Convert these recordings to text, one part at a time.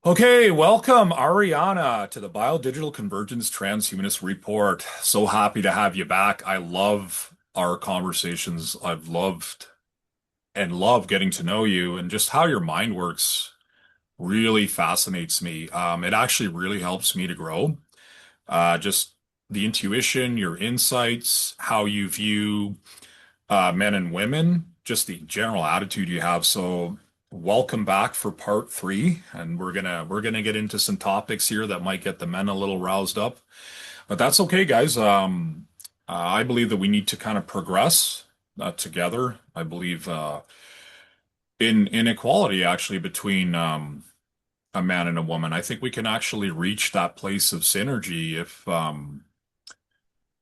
Okay, welcome Ariana to the Biodigital Convergence Transhumanist Report. So happy to have you back. I love our conversations. I've loved and love getting to know you and just how your mind works really fascinates me. It actually really helps me to grow. Just the intuition, your insights, how you view men and women, just the general attitude you have. So welcome back for part three, and we're gonna get into some topics here that might get the men a little roused up, but that's okay, guys. I believe that we need to kind of progress together. I believe in inequality actually between a man and a woman. I think we can actually reach that place of synergy if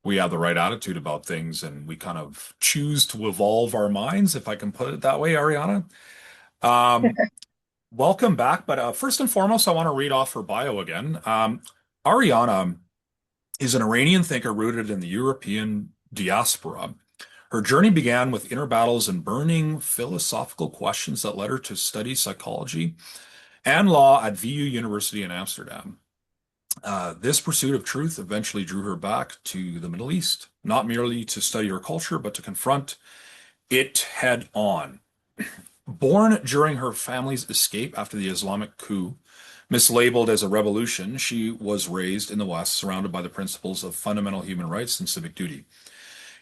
we have the right attitude about things and we kind of choose to evolve our minds, if I can put it that way, Ariana. Um, Welcome back. But first and foremost, I want to read off her bio again. Ariana is an Iranian thinker rooted in the European diaspora. Her journey began with inner battles and burning philosophical questions that led her to study psychology and law at VU University in Amsterdam. This pursuit of truth eventually drew her back to the Middle East, not merely to study her culture, but to confront it head on. Born during her family's escape after the Islamic coup, mislabeled as a revolution, she was raised in the West, surrounded by the principles of fundamental human rights and civic duty.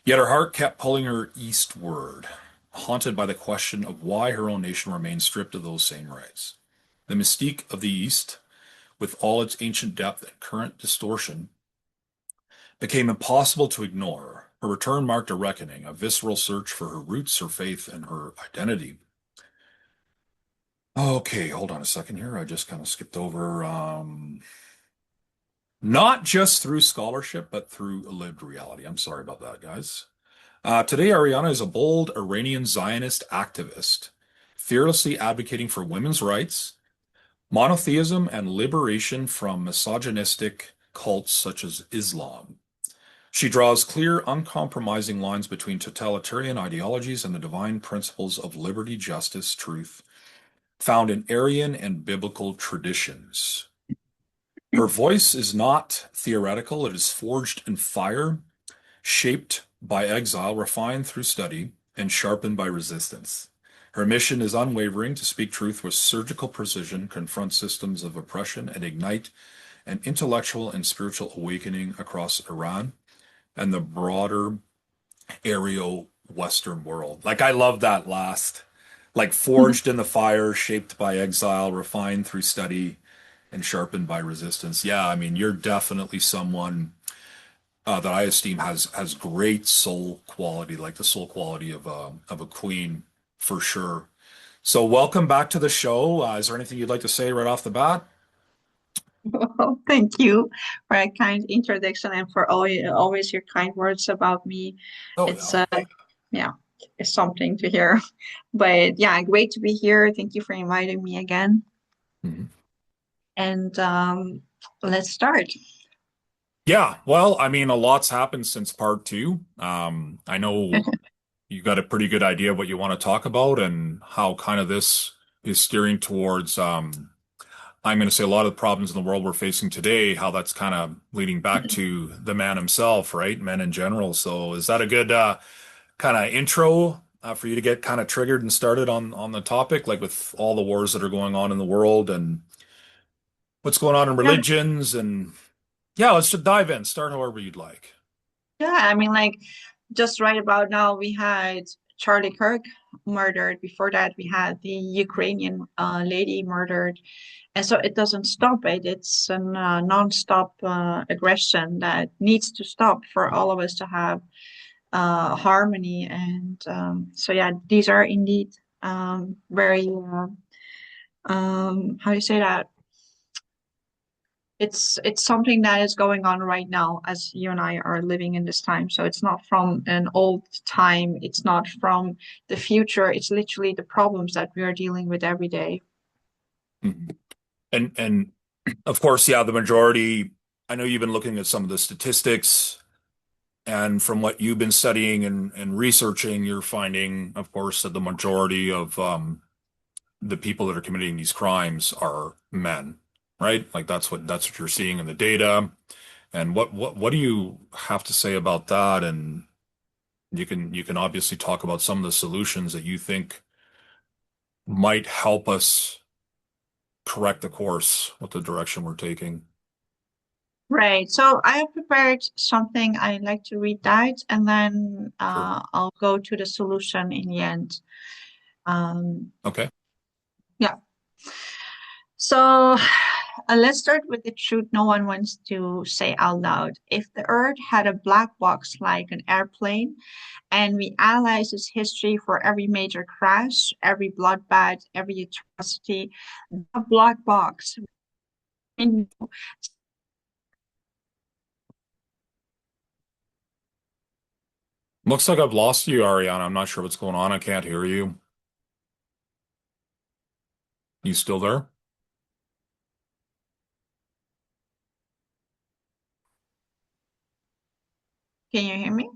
Yet her heart kept pulling her eastward, haunted by the question of why her own nation remained stripped of those same rights. The mystique of the East, with all its ancient depth and current distortion, became impossible to ignore. Her return marked a reckoning, a visceral search for her roots, her faith, and her identity. Okay, hold on a second here. I just kind of skipped over. Not just through scholarship, but through lived reality. I'm sorry about that, guys. Today, Ariana is a bold Iranian Zionist activist, fearlessly advocating for women's rights, monotheism, and liberation from misogynistic cults such as Islam. She draws clear, uncompromising lines between totalitarian ideologies and the divine principles of liberty, justice, truth, found in Aryan and biblical traditions. Her voice is not theoretical, it is forged in fire, shaped by exile, refined through study, and sharpened by resistance. Her mission is unwavering to speak truth with surgical precision, confront systems of oppression, and ignite an intellectual and spiritual awakening across Iran and the broader Aryo Western world. Like, I love that last, like, forged in the fire, shaped by exile, refined through study, and sharpened by resistance. Yeah, I mean, you're definitely someone that I esteem has great soul quality, like the soul quality of a queen for sure. So, welcome back to the show. Is there anything you'd like to say right off the bat? Well, thank you for a kind introduction and for always your kind words about me. Oh It's yeah. yeah, it's something to hear. But yeah, great to be here. Thank you for inviting me again. Mhm. And let's start. Yeah, well, I mean, a lot's happened since part two. I know you got a pretty good idea of what you want to talk about and how kind of this is steering towards, I'm going to say a lot of the problems in the world we're facing today, how that's kind of leading back to the man himself, right? Men in general. So is that a good kind of intro for you to get kind of triggered and started on the topic, like with all the wars that are going on in the world and what's going on in Yeah, religions and yeah, let's just dive in. Start however you'd like. yeah. I mean, like just right about now, we had Charlie Kirk murdered. Before that, we had the Ukrainian lady murdered. And so it doesn't stop it. It's a non-stop aggression that needs to stop for all of us to have harmony. And so, yeah, these are indeed very, how do you say that? It's something that is going on right now as you and I are living in this time. So it's not from an old time. It's not from the future. It's literally the problems that we are dealing with every day. Mhm. And of course, yeah, the majority, I know you've been looking at some of the statistics, and from what you've been studying and researching, you're finding, of course, that the majority of the people that are committing these crimes are men. right? Like that's what you're seeing in the data. And what do you have to say about that? And you can obviously talk about some of the solutions that you think might help us correct the course with the direction we're taking. Right. So I have prepared something. I like to read that, and then Sure. I'll go to the solution in the end. Um, Okay. yeah. So let's start with the truth no one wants to say out loud. If the Earth had a black box like an airplane, and we analyze its history for every major crash, every bloodbath, every atrocity, the black box. Looks like I've lost you, Ariana. I'm not sure what's going on. I can't hear you. You still there? Can you hear me?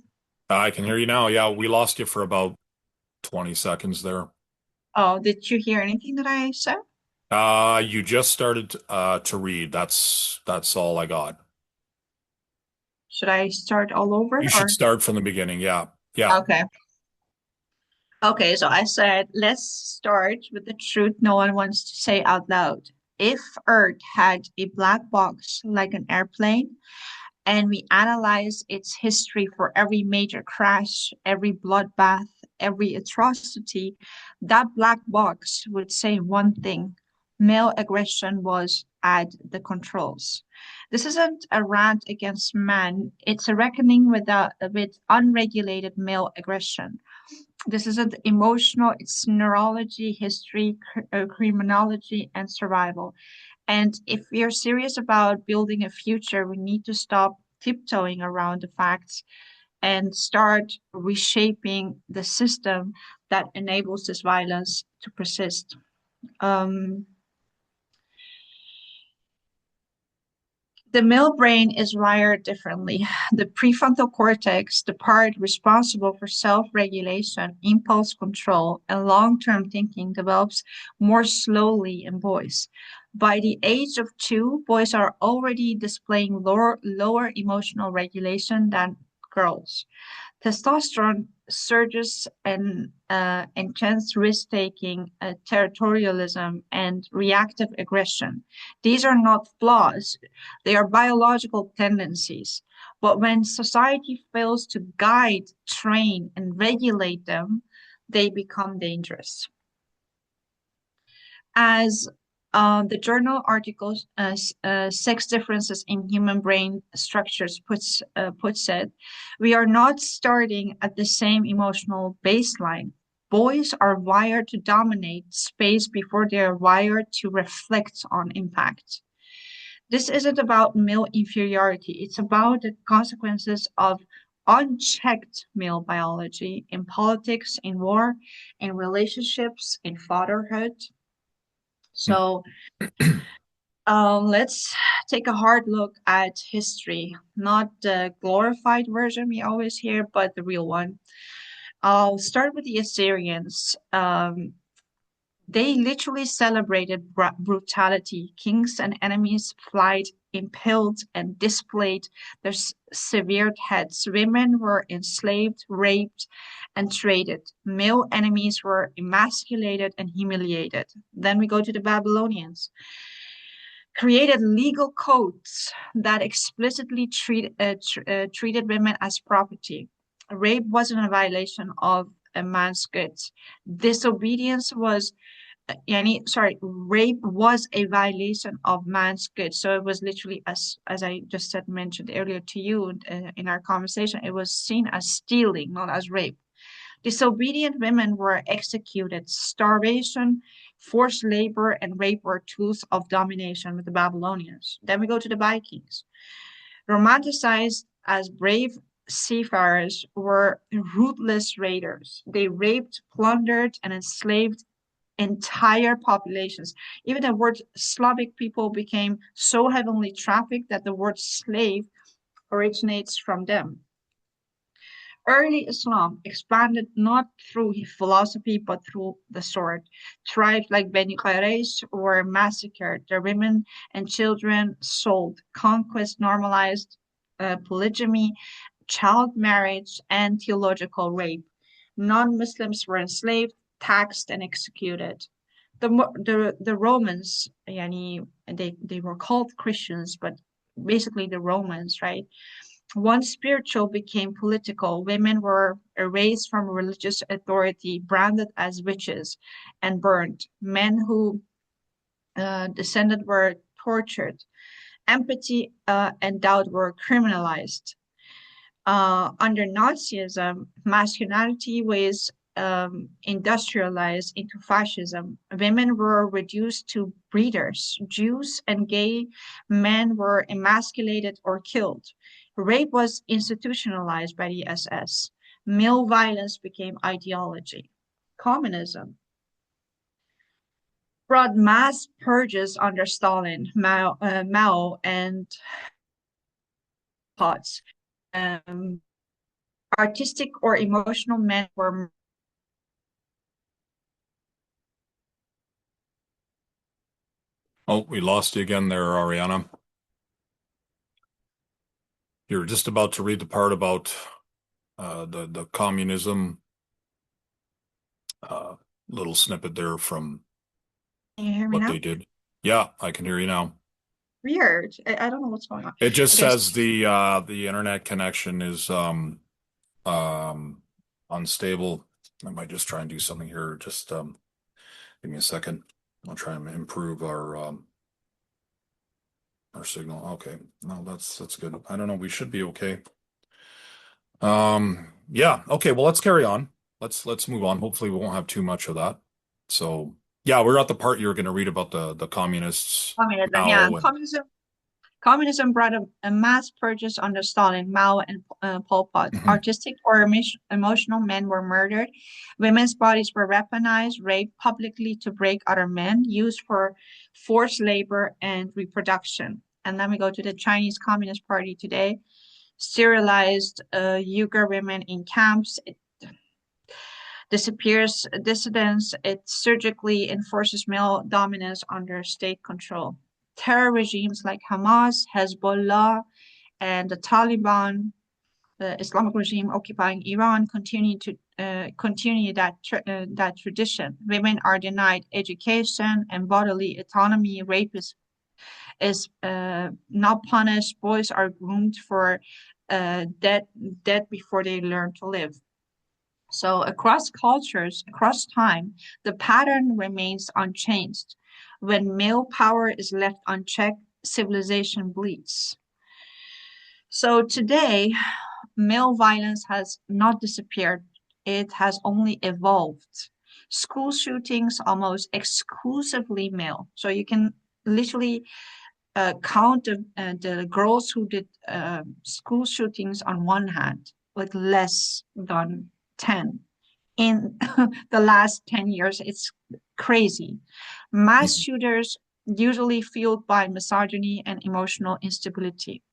I can hear you now. Yeah, we lost you for about 20 seconds there. Oh, did you hear anything that I said? You just started to read. That's all I got. Should I start all over You should or? start from the beginning. Yeah. Yeah. Okay. Okay, so I said, let's start with the truth no one wants to say out loud. If Earth had a black box like an airplane, and we analyze its history for every major crash, every bloodbath, every atrocity, that black box would say one thing: male aggression was at the controls. This isn't a rant against men, it's a reckoning with unregulated male aggression. This isn't emotional, it's neurology, history, criminology, and survival. And if we are serious about building a future, we need to stop tiptoeing around the facts and start reshaping the system that enables this violence to persist. Um, The male brain is wired differently. The prefrontal cortex, the part responsible for self-regulation, impulse control, and long-term thinking, develops more slowly in boys. By the age of 2, boys are already displaying lower emotional regulation than girls. Testosterone surges and intense risk-taking, territorialism, and reactive aggression. These are not flaws, they are biological tendencies. But when society fails to guide, train, and regulate them, they become dangerous. As the journal article Sex Differences in Human Brain Structures puts it, we are not starting at the same emotional baseline. Boys are wired to dominate space before they are wired to reflect on impact. This isn't about male inferiority, it's about the consequences of unchecked male biology in politics, in war, in relationships, in fatherhood. So let's take a hard look at history, not the glorified version we always hear, but the real one. I'll start with the Assyrians. They literally celebrated brutality. Kings and enemies fled, impaled, and displayed their severed heads. Women were enslaved, raped, and traded. Male enemies were emasculated and humiliated. Then we go to the Babylonians, created legal codes that explicitly treated women as property. Rape wasn't a violation of a man's goods. Disobedience was, rape was a violation of man's goods. So it was literally, as I just said, mentioned earlier to you in our conversation, it was seen as stealing, not as rape. Disobedient women were executed. Starvation, forced labor, and rape were tools of domination with the Babylonians. Then we go to the Vikings. Romanticized as brave seafarers were ruthless raiders. They raped, plundered, and enslaved entire populations. Even the word Slavic people became so heavily trafficked that the word slave originates from them. Early Islam expanded not through philosophy but through the sword. Tribes like Beni Quraysh were massacred, their women and children sold. Conquest normalized polygamy, child marriage, and theological rape. Non-Muslims were enslaved, taxed, and executed. The Romans, yani, they were called Christians, but basically the Romans, right? Once spiritual became political, women were erased from religious authority, branded as witches, and burned. Men who descended were tortured. Empathy and doubt were criminalized. Under Nazism, masculinity was industrialized into fascism. Women were reduced to breeders. Jews and gay men were emasculated or killed. Rape was institutionalized by the SS. Male violence became ideology. Communism brought mass purges under Stalin, Mao and Potts. Um, Artistic or emotional men were Oh, we lost you again there, Ariana. You were just about to read the part about the communism uh, little snippet there from Can you hear me what now? they did. Yeah, I can hear you now. Weird. I don't know what's going on. It just Okay, says the internet connection is um unstable. I might just try and do something here. Just give me a second. I'll try and improve our signal. Okay. No, that's good. I don't know. We should be okay. Yeah, okay, well let's carry on. Let's move on. Hopefully we won't have too much of that. So yeah, we're at the part you're gonna read about the communists communism. Yeah, now and communism brought a mass purges under Stalin, Mao, and Pol Pot. Artistic or emotional men were murdered. Women's bodies were weaponized, raped publicly to break other men, used for forced labor and reproduction. And then we go to the Chinese Communist Party today. Sterilized Uyghur women in camps. It disappears dissidents. It surgically enforces male dominance under state control. Terror regimes like Hamas, Hezbollah, and the Taliban, the Islamic regime occupying Iran, continue that tradition. Women are denied education and bodily autonomy. Rape is not punished. Boys are groomed for dead before they learn to live. So across cultures, across time, the pattern remains unchanged. When male power is left unchecked, civilization bleeds. So today, male violence has not disappeared, it has only evolved. School shootings almost exclusively male. So you can literally count the girls who did school shootings on one hand, with less than 10 in the last 10 years. It's crazy. Mass Mhm. shooters usually fueled by misogyny and emotional instability.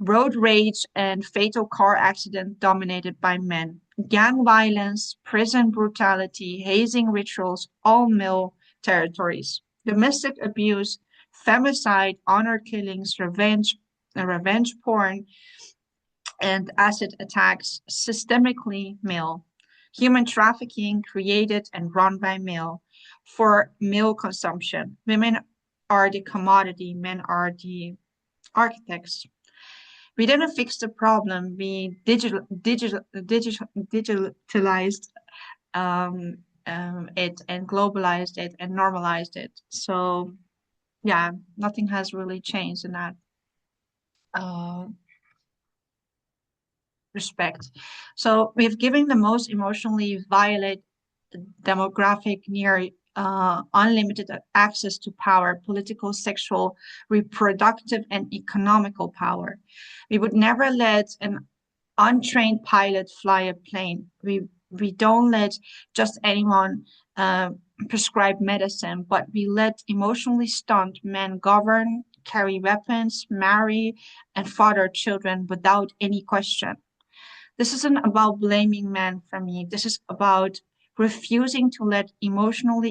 Road rage and fatal car accident dominated by men. Gang violence, prison brutality, hazing rituals, all male territories. Domestic abuse, femicide, honor killings, revenge porn, and acid attacks, systemically male. Human trafficking created and run by male for male consumption. Women are the commodity, men are the architects. We didn't fix the problem. We digitalized it and globalized it and normalized it. So yeah, nothing has really changed in that uh, respect. So we've given the most emotionally violent demographic near unlimited access to power, political, sexual, reproductive, and economical power. We would never let an untrained pilot fly a plane. We don't let just anyone uh, prescribe medicine, but we let emotionally stunned men govern, carry weapons, marry, and father children without any question. This isn't about blaming men for me. This is about refusing to let emotional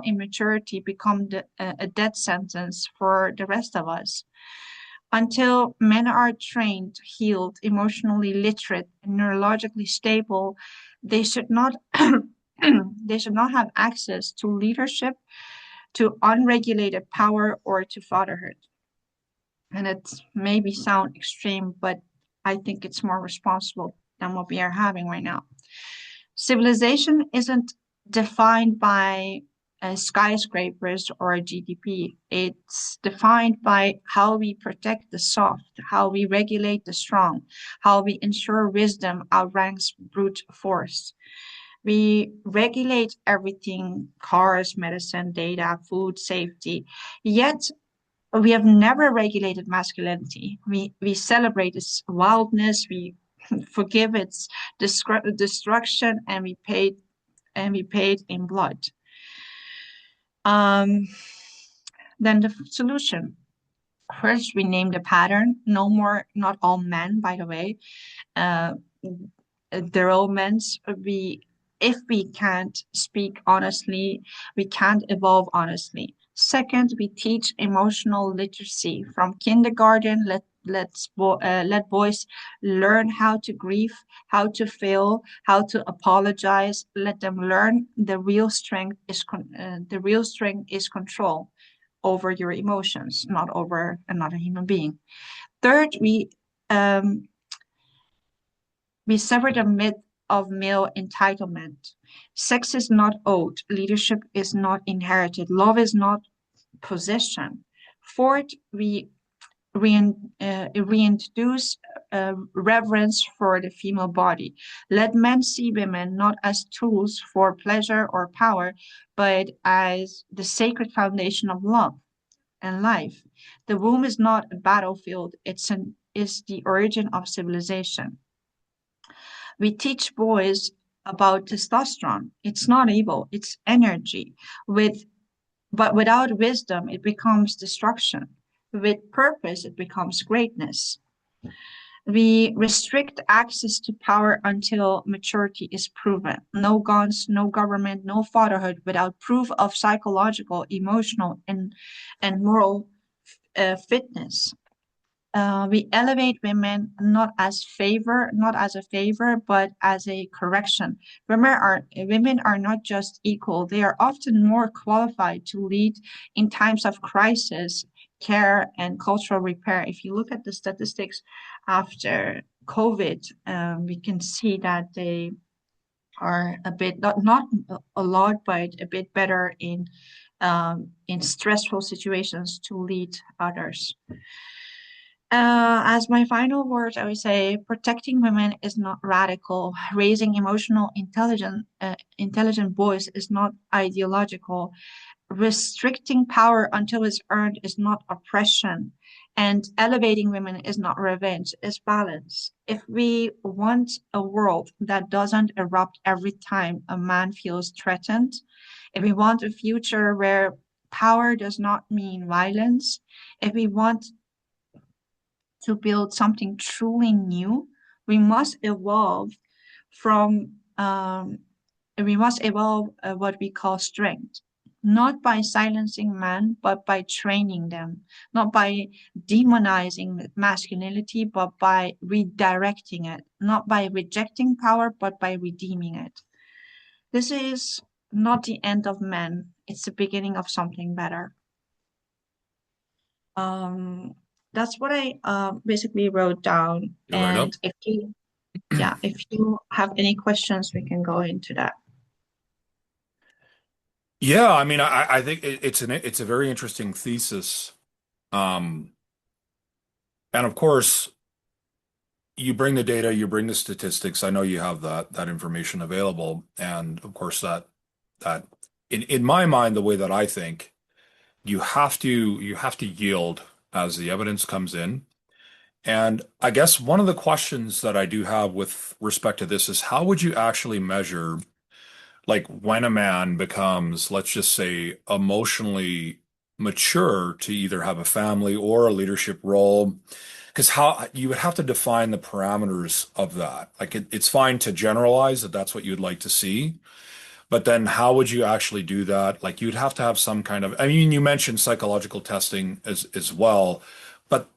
immaturity become a death sentence for the rest of us. Until men are trained, healed, emotionally literate, and neurologically stable, they should not they should not have access to leadership, to unregulated power, or to fatherhood. And it maybe sound extreme, but I think it's more responsible than what we are having right now. Civilization isn't defined by skyscrapers or GDP. It's defined by how we protect the soft, how we regulate the strong, how we ensure wisdom outranks brute force. We regulate everything: cars, medicine, data, food, safety. Yet we have never regulated masculinity. We celebrate its wildness, we forgive its destruction, and we paid in blood. Um, then the solution. First, we name the pattern. No more, not all men, by the way. Uh, they're all men. If we can't speak honestly, we can't evolve honestly. Second, we teach emotional literacy from kindergarten. Let boys learn how to grieve, how to fail, how to apologize. Let them learn the real strength is control over your emotions, not over another human being. Third, um, we sever the myth of male entitlement. Sex is not owed, leadership is not inherited, love is not possession. Fourth, we reintroduce reverence for the female body. Let men see women not as tools for pleasure or power, but as the sacred foundation of love and life. The womb is not a battlefield, it's the origin of civilization. We teach boys about testosterone. It's not evil, it's energy. But without wisdom, it becomes destruction. With purpose, it becomes greatness. We restrict access to power until maturity is proven. No guns, no government, no fatherhood without proof of psychological, emotional, and moral fitness. We elevate women not as a favor, but as a correction. Women are not just equal; they are often more qualified to lead in times of crisis, care, and cultural repair. If you look at the statistics after COVID, we can see that they are a bit not a lot, but a bit better in stressful situations to lead others. As my final words, I would say protecting women is not radical. Raising intelligent boys is not ideological. Restricting power until it's earned is not oppression. And elevating women is not revenge, it's balance. If we want a world that doesn't erupt every time a man feels threatened, if we want a future where power does not mean violence, if we want to build something truly new, we must evolve from what we call strength, not by silencing men, but by training them, not by demonizing masculinity, but by redirecting it, not by rejecting power, but by redeeming it. This is not the end of men, it's the beginning of something better. Um, that's what I basically wrote down. You write up? And if you have any questions, we can go into that. Yeah, I mean, I think it's a very interesting thesis. Um, and of course, you bring the data, you bring the statistics. I know you have that information available, and of course that in my mind, the way that I think, you have to yield as the evidence comes in. And I guess one of the questions that I do have with respect to this is how would you actually measure like when a man becomes, let's just say, emotionally mature to either have a family or a leadership role? because how you would have to define the parameters of that. Like it's fine to generalize that that's what you'd like to see, but then how would you actually do that? Like you'd have to have some kind of, I mean, you mentioned psychological testing as well, but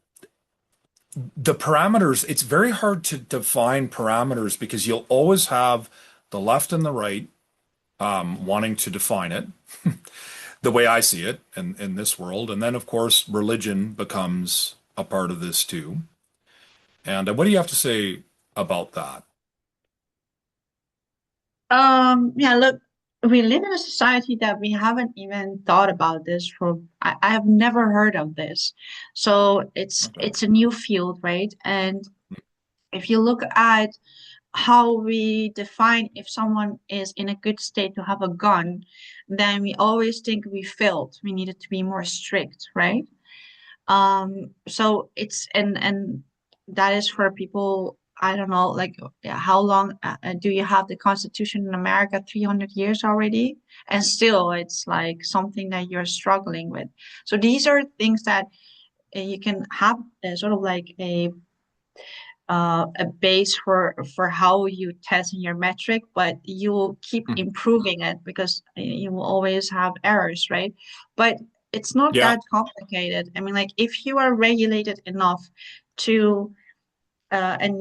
the parameters, it's very hard to define parameters because you'll always have the left and the right wanting to define it the way I see it in this world. And then, of course, religion becomes a part of this too. And what do you have to say about that? Yeah, look, we live in a society that we haven't even thought about this for, I have never heard of this. So Okay. it's a new field, right? And if you look at how we define if someone is in a good state to have a gun, then we always think we failed. We needed to be more strict, right? So it's and that is for people, I don't know, like how long do you have the Constitution in America? 300 years already, and still it's like something that you're struggling with. So these are things that you can have sort of like a base for how you test in your metric, but you will keep Mhm. improving it because you will always have errors, right? But it's not Yeah. that complicated. I mean, like if you are regulated enough to and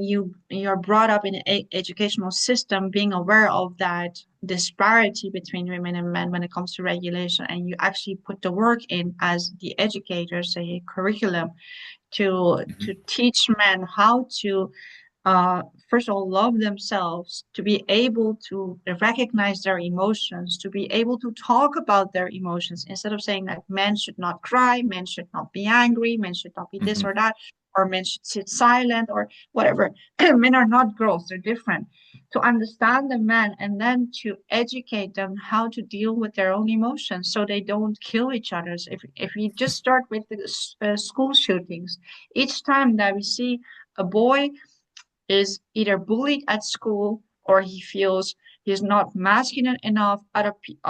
you're brought up in an educational system being aware of that disparity between women and men when it comes to regulation, and you actually put the work in as the educators, say a curriculum to Mhm. teach men how to uh, first of all, love themselves, to be able to recognize their emotions, to be able to talk about their emotions instead of saying that men should not cry, men should not be angry, men should not be this Mhm. or that, or men should sit silent or whatever. Men are not girls, they're different. To understand the men and then to educate them how to deal with their own emotions so they don't kill each other. If we just start with the school shootings, each time that we see a boy is either bullied at school or he feels he's not masculine enough.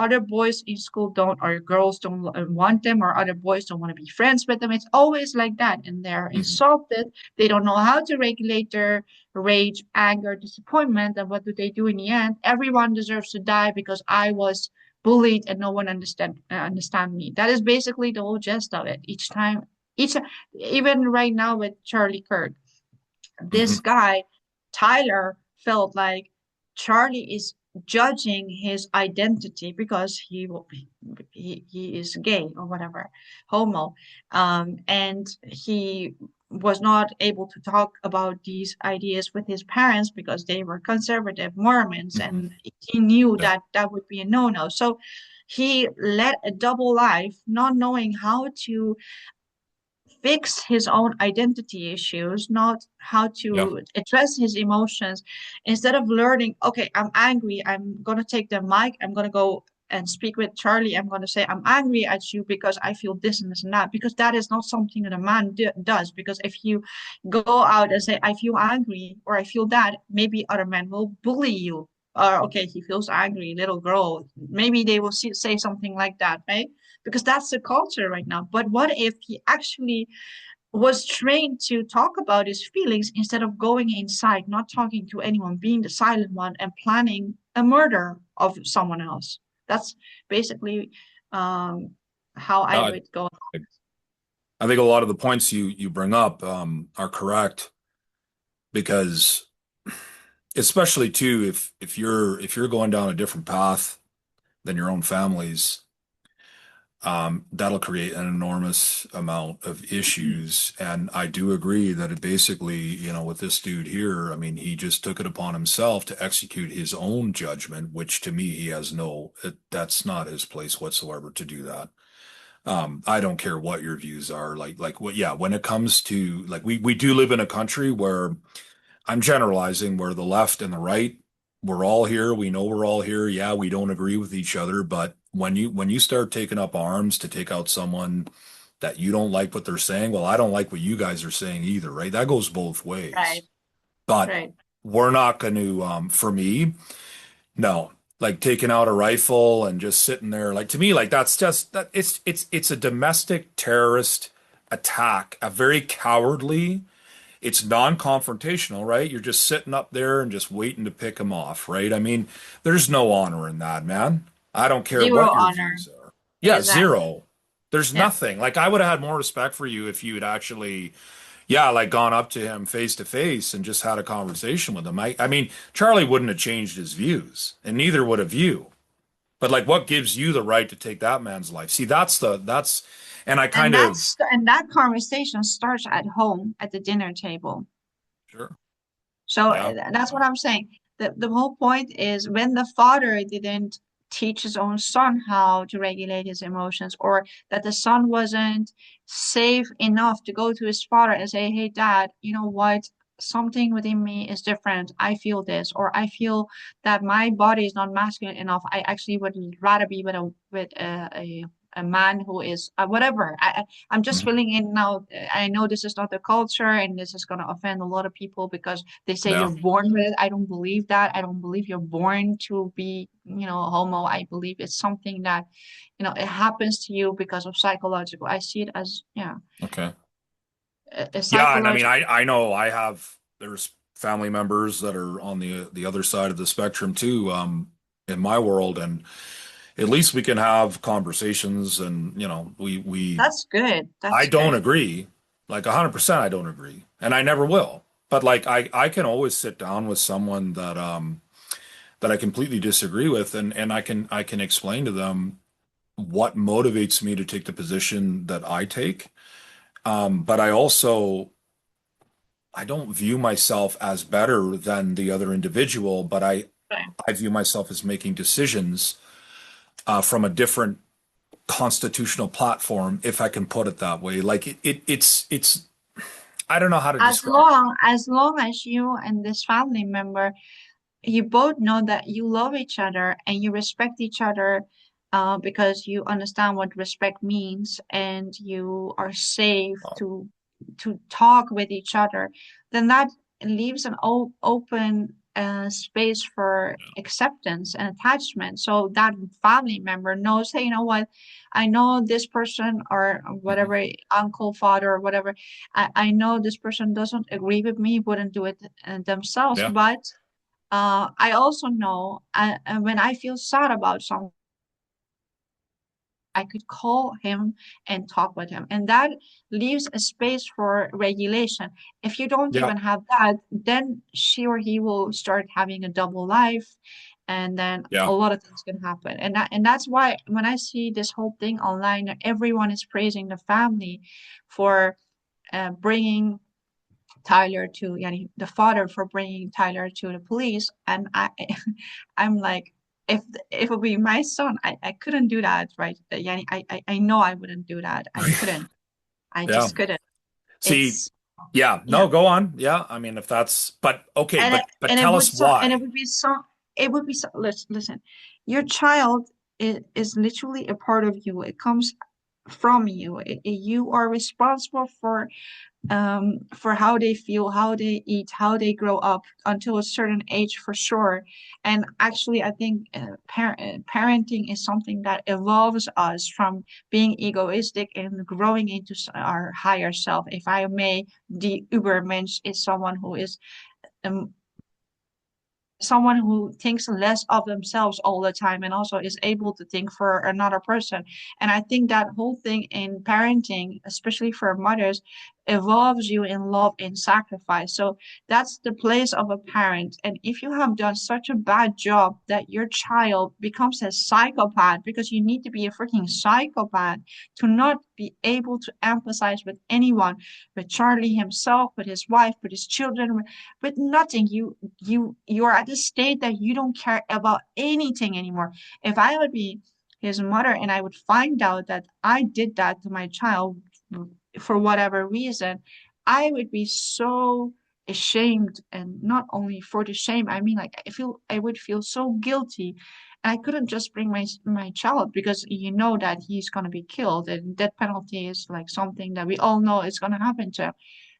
Other boys in school don't, or girls don't want them, or other boys don't want to be friends with them. It's always like that, and they're Mhm. insulted. They don't know how to regulate their rage, anger, disappointment, and what do they do in the end? Everyone deserves to die because I was bullied and no one understand me. That is basically the whole gist of it. Each time, each even right now with Charlie Kirk, this Mhm. guy, Tyler, felt like Charlie is judging his identity because he is gay or whatever, homo, and he was not able to talk about these ideas with his parents because they were conservative Mormons, Mhm. and he knew Yeah. that that would be a no-no. So he led a double life, not knowing how to fix his own identity issues, not how Yeah. to address his emotions. Instead of learning, okay, I'm angry, I'm going to take the mic, I'm going to go and speak with Charlie. I'm going to say, I'm angry at you because I feel this and this and that, because that is not something that a man does. Because if you go out and say, I feel angry or I feel that, maybe other men will bully you. Or, okay, he feels angry, little girl. Maybe they will say something like that, right? Because that's the culture right now. But what if he actually was trained to talk about his feelings instead of going inside, not talking to anyone, being the silent one, and planning a murder of someone else? That's basically um, how I Uh, would go. I think a lot of the points you bring up are correct because especially too if you're going down a different path than your own family's, that'll create an enormous amount of issues. And I do agree that it basically, with this dude here, I mean, he just took it upon himself to execute his own judgment, which to me, he has that's not his place whatsoever to do that. I don't care what your views are. Like what, yeah, when it comes to like, we do live in a country where I'm generalizing where the left and the right, we're all here. We know we're all here. Yeah, we don't agree with each other, but when you start taking up arms to take out someone that you don't like what they're saying, well, I don't like what you guys are saying either, right? That goes both ways. Right, But right. we're not going to, for me, no, like taking out a rifle and just sitting there, like to me, like that's just that it's a domestic terrorist attack, a very cowardly it's non-confrontational, right? You're just sitting up there and just waiting to pick him off, right? I mean, there's no honor in that, man. I don't care Zero what your honor. views are. Yeah, Exactly. zero. There's Yeah. nothing. Like I would have had more respect for you if you had actually, yeah, like gone up to him face to face and just had a conversation with him. I mean, Charlie wouldn't have changed his views, and neither would have you. But like, what gives you the right to take that man's life? See, and I kind of, And that conversation starts at home at the dinner table. sure, So yeah, that's what I'm saying. The whole point is when the father didn't teach his own son how to regulate his emotions, or that the son wasn't safe enough to go to his father and say, "Hey, Dad, you know what? Something within me is different. I feel this, or I feel that my body is not masculine enough. I actually would rather be with a man who is whatever. I'm just mhm, filling in now. I know this is not the culture, and this is going to offend a lot of people because they say yeah, you're born with it. I don't believe that. I don't believe you're born to be, homo. I believe it's something that, it happens to you because of psychological. I see it as, yeah, okay. a Yeah, and I mean, psychological. I know there's family members that are on the other side of the spectrum too, in my world, and at least we can have conversations, and That's good. I That's don't good. agree, like 100% I don't agree, and I never will. But like I can always sit down with someone that I completely disagree with, and I can explain to them what motivates me to take the position that I take. But I don't view myself as better than the other individual, but Okay. I view myself as making decisions from a different constitutional platform, if I can put it that way. Like it's I don't know how to describe it. As long as you and this family member, you both know that you love each other and you respect each other, because you understand what respect means, and you are safe Oh, to talk with each other, then that leaves an open space for acceptance and attachment. So that family member knows, hey, you know what? I know this person, or mhm. whatever, uncle, father, or whatever. I know this person doesn't agree with me, wouldn't do it themselves, Yeah, but I also know, when I feel sad about something, I could call him and talk with him. And that leaves a space for regulation. If you don't yeah, even have that, then she or he will start having a double life. And then a yeah, lot of things can happen. And that's why when I see this whole thing online, everyone is praising the family for bringing Tyler to, yani, the father for bringing Tyler to the police. And I'm like, if it would be my son, I couldn't do that, right? Yani, I know I wouldn't do that. I couldn't. I yeah. just couldn't. See, It's yeah, yeah. no, go on. Yeah, I mean, if that's, but okay, And it, but and it tell would us so and why. it would be so listen, your child is literally a part of you. It comes from you. You are responsible for how they feel, how they eat, how they grow up until a certain age for sure. And actually, I think parenting is something that evolves us from being egoistic and growing into our higher self. If I may, the Ubermensch is um, someone who thinks less of themselves all the time and also is able to think for another person. And I think that whole thing in parenting, especially for mothers, evolves you in love and sacrifice. So that's the place of a parent. And if you have done such a bad job that your child becomes a psychopath, because you need to be a freaking psychopath to not be able to empathize with anyone, with Charlie himself, with his wife, with his children, with nothing. You're at the state that you don't care about anything anymore. If I would be his mother and I would find out that I did that to my child for whatever reason, I would be so ashamed. And not only for the shame, I mean, like, I would feel so guilty. And I couldn't just bring my child, because you know that he's gonna be killed, and death penalty is like something that we all know is gonna happen to him.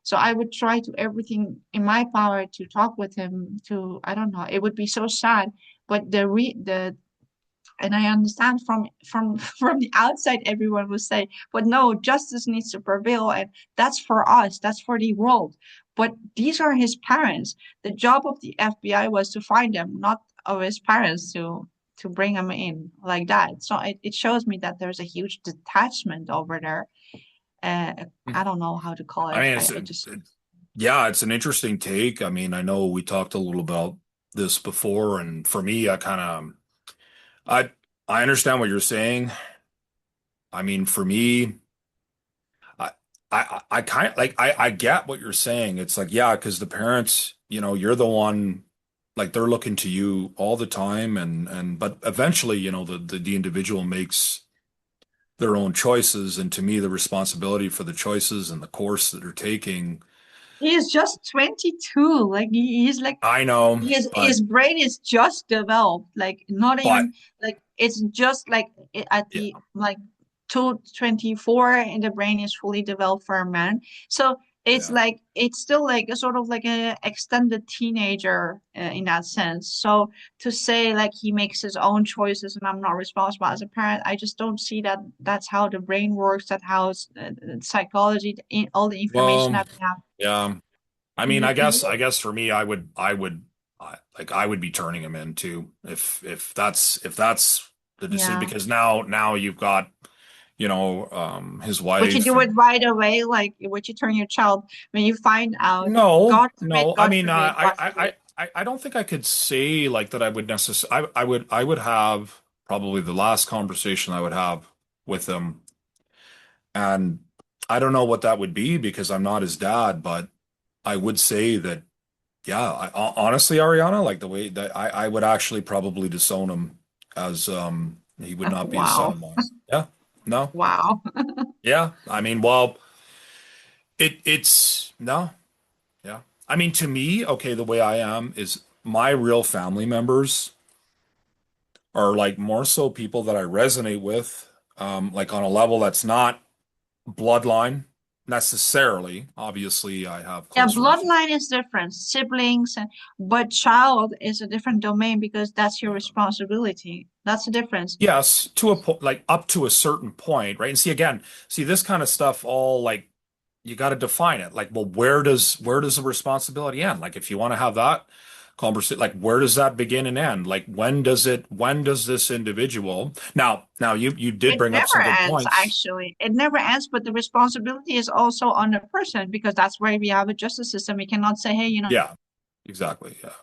So I would try to everything in my power to talk with him. To, I don't know, it would be so sad, but the and I understand from from the outside, everyone will say, but no, justice needs to prevail, and that's for us, that's for the world. But these are his parents. The job of the FBI was to find them, not of his parents to bring him in like that. So it shows me that there's a huge detachment over there. I don't know how to call I it. mean, I just yeah, it's an interesting take. I mean, I know we talked a little about this before, and for me, I, I understand what you're saying. I mean, for me, I, I kind of like, I get what you're saying. It's like, yeah, because the parents, you're the one, like they're looking to you all the time, but eventually, the individual makes their own choices, and to me, the responsibility for the choices and the course that they're taking. he is just 22. Like he's like I know, his brain is just developed. Like not but even like it's just like at yeah, the like 224 and the brain is fully developed for a man. So it's yeah. like it's still like a sort of like a extended teenager in that sense. So to say like he makes his own choices and I'm not responsible as a parent, I just don't see that that's how the brain works, that how psychology, all the information Well, that we have. yeah. I mean, You, you I guess for me, I would be turning him in too, if that's the decision, yeah. because now you've got, his Would you wife do it and right away? Like, would you turn your child when you find out? no, God forbid, no. I God mean, forbid, God forbid. I don't think I could say like that. I would necessarily. I would have probably the last conversation I would have with him, and I don't know what that would be because I'm not his dad, but I would say that. Yeah, honestly, Ariana, like the way that I would actually probably disown him as he would not be a son Wow. of mine. Yeah, no, Wow. yeah. I mean, well, it's no, yeah. I mean, to me, okay, the way I am is my real family members are like more so people that I resonate with, like on a level that's not bloodline necessarily. Obviously, I have Yeah, close relationships. bloodline is different, siblings, but child is a different domain because that's your Yeah. responsibility. That's the difference. Yes, to a point, like up to a certain point, right? And see again, see this kind of stuff all like you got to define it. Like, well, where does the responsibility end? Like if you want to have that conversation, like where does that begin and end? Like when does this individual now you did It bring up never some good ends, points. actually. It never ends, but the responsibility is also on the person because that's why we have a justice system. We cannot say, hey, Yeah, exactly. Yeah.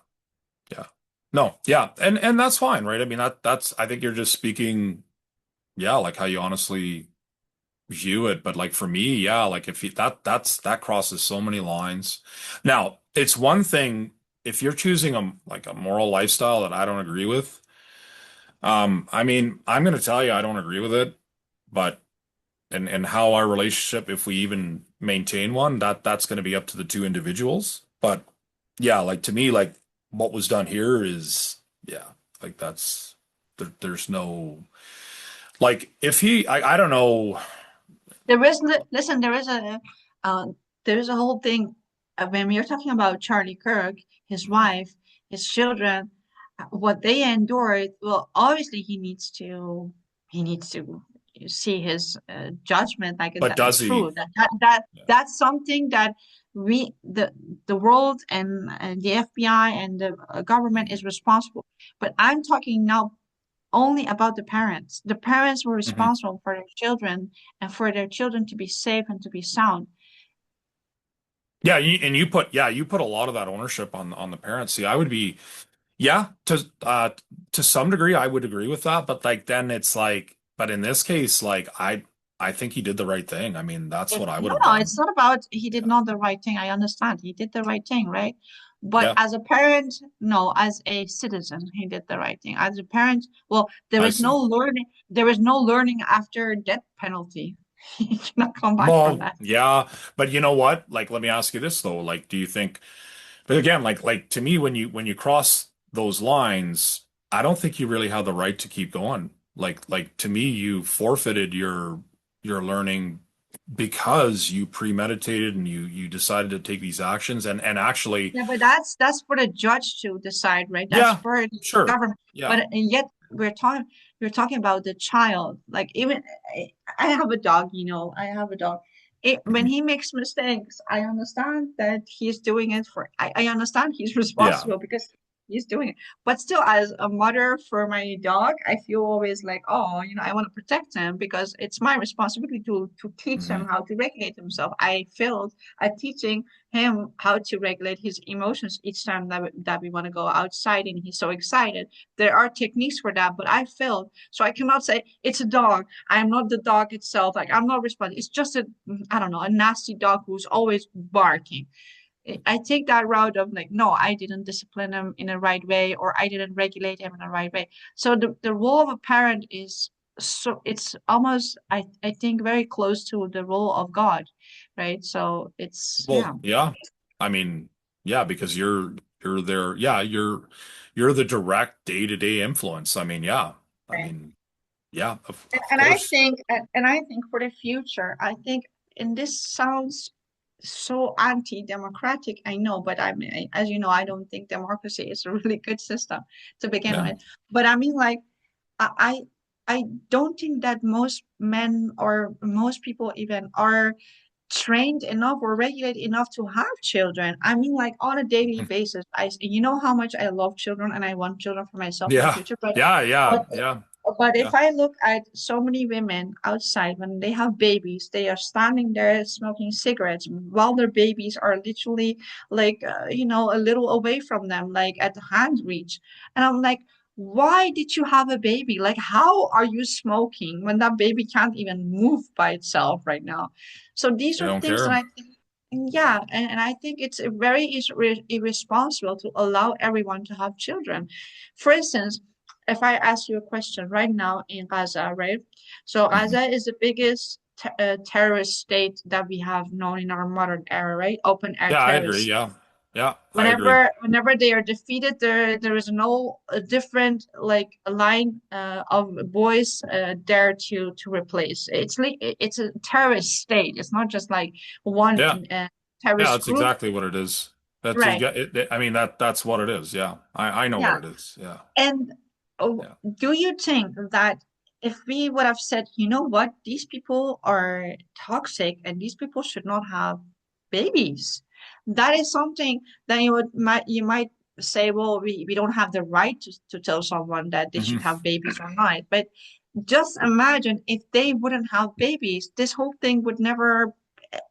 Yeah. No, yeah. And that's fine, right? I mean that's I think you're just speaking, yeah, like how you honestly view it. But like for me, yeah, like if you, that crosses so many lines. Now, it's one thing if you're choosing a moral lifestyle that I don't agree with. I mean, I'm gonna tell you I don't agree with it, but and how our relationship, if we even maintain one, that's gonna be up to the two individuals. But yeah, like to me, like what was done here is yeah, like there's no like if he I don't know. there is, listen, uh, there is a whole thing when we are talking about Charlie Kirk, his wife, his children, what they endured. Well, obviously he needs to see his judgment like But does he? true. That's something that we the world and the FBI and the government is responsible. But I'm talking now only about the parents. The parents were Mhm. responsible for their children and for their children to be safe and to be sound. Yeah, and you put a lot of that ownership on the parents. See, I would be yeah, to some degree I would agree with that, but like then it's like but in this case like I think he did the right thing. I mean, that's what I would No, have no, it's done. not about he did Yeah. not the right thing. I understand. He did the right thing, right? But Yeah, as a parent, no, as a citizen, he did the right thing. As a parent, well, I see. there is no learning after death penalty. You cannot come back from Well, that. yeah, but you know what? Like let me ask you this though. Like do you think but again, like to me when you cross those lines, I don't think you really have the right to keep going. Like to me you forfeited your learning because you premeditated and you decided to take these actions and actually Yeah, but that's for the judge to decide, right? That's yeah, for the sure. government. Yeah. But and yet we're talking about the child. Like even I have a dog, I have a dog. when he makes mistakes, I understand that he's doing it I understand he's Yeah. responsible because he's doing it. But still, as a mother for my dog, I feel always like, oh, I want to protect him because it's my responsibility to teach him Hmm. how to regulate himself. I failed at teaching him how to regulate his emotions each time that we want to go outside and he's so excited. There are techniques for that, but I failed. So I cannot say it's a dog. I'm not the dog itself. Like I'm not responsible. It's just a, I don't know, a nasty dog who's always barking. I take that route of like, no, I didn't discipline him in the right way, or I didn't regulate him in the right way. So the role of a parent is so it's almost I think very close to the role of God, right? So it's yeah. Well, yeah. I mean, yeah, because you're there. Yeah, you're the direct day-to-day influence. I mean, yeah. I mean, yeah, of And I course. think, and I think for the future, I think, and this sounds so anti-democratic, I know, but I mean, as you know, I don't think democracy is a really good system to begin Yeah. with. But I mean, like, I, I don't think that most men or most people even are trained enough or regulated enough to have children. I mean, like on a daily basis, you know how much I love children and I want children for myself in the Yeah. future, but Yeah, yeah, but yeah, but yeah. if I look at so many women outside when they have babies, they are standing there smoking cigarettes while their babies are literally like, a little away from them, like at hand reach. And I'm like, why did you have a baby? Like, how are you smoking when that baby can't even move by itself right now? So these They are don't things that care. I think, yeah, and I think it's a very irresponsible to allow everyone to have children. For instance, if I ask you a question right now in Gaza, right? So Hmm. Gaza is the biggest terrorist state that we have known in our modern era, right? Open air Yeah, I agree. terrorists. Yeah. Yeah, I agree. Whenever they are defeated, there is no different like a line of boys there to replace. It's a terrorist state. It's not just like one Yeah. Yeah, terrorist that's group, exactly what it is. That's right? I mean that's what it is. Yeah. I know what Yeah. it is. Yeah. And Yeah. do you think that if we would have said, you know what, these people are toxic and these people should not have babies, that is something that you might say, well, we don't have the right to tell someone that they Hmm. should have babies or not. But just imagine if they wouldn't have babies, this whole thing would never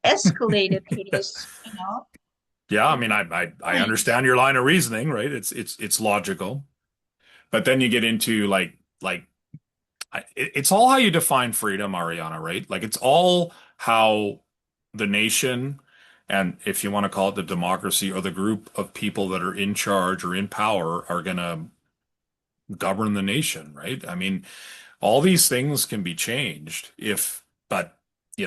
escalated to this, Yeah, I mean I point. understand your line of reasoning, right? It's logical. But then you get into it's all how you define freedom, Ariana, right? Like it's all how the nation, and if you want to call it the democracy or the group of people that are in charge or in power are going to govern the nation, right? I mean, all these things can be changed but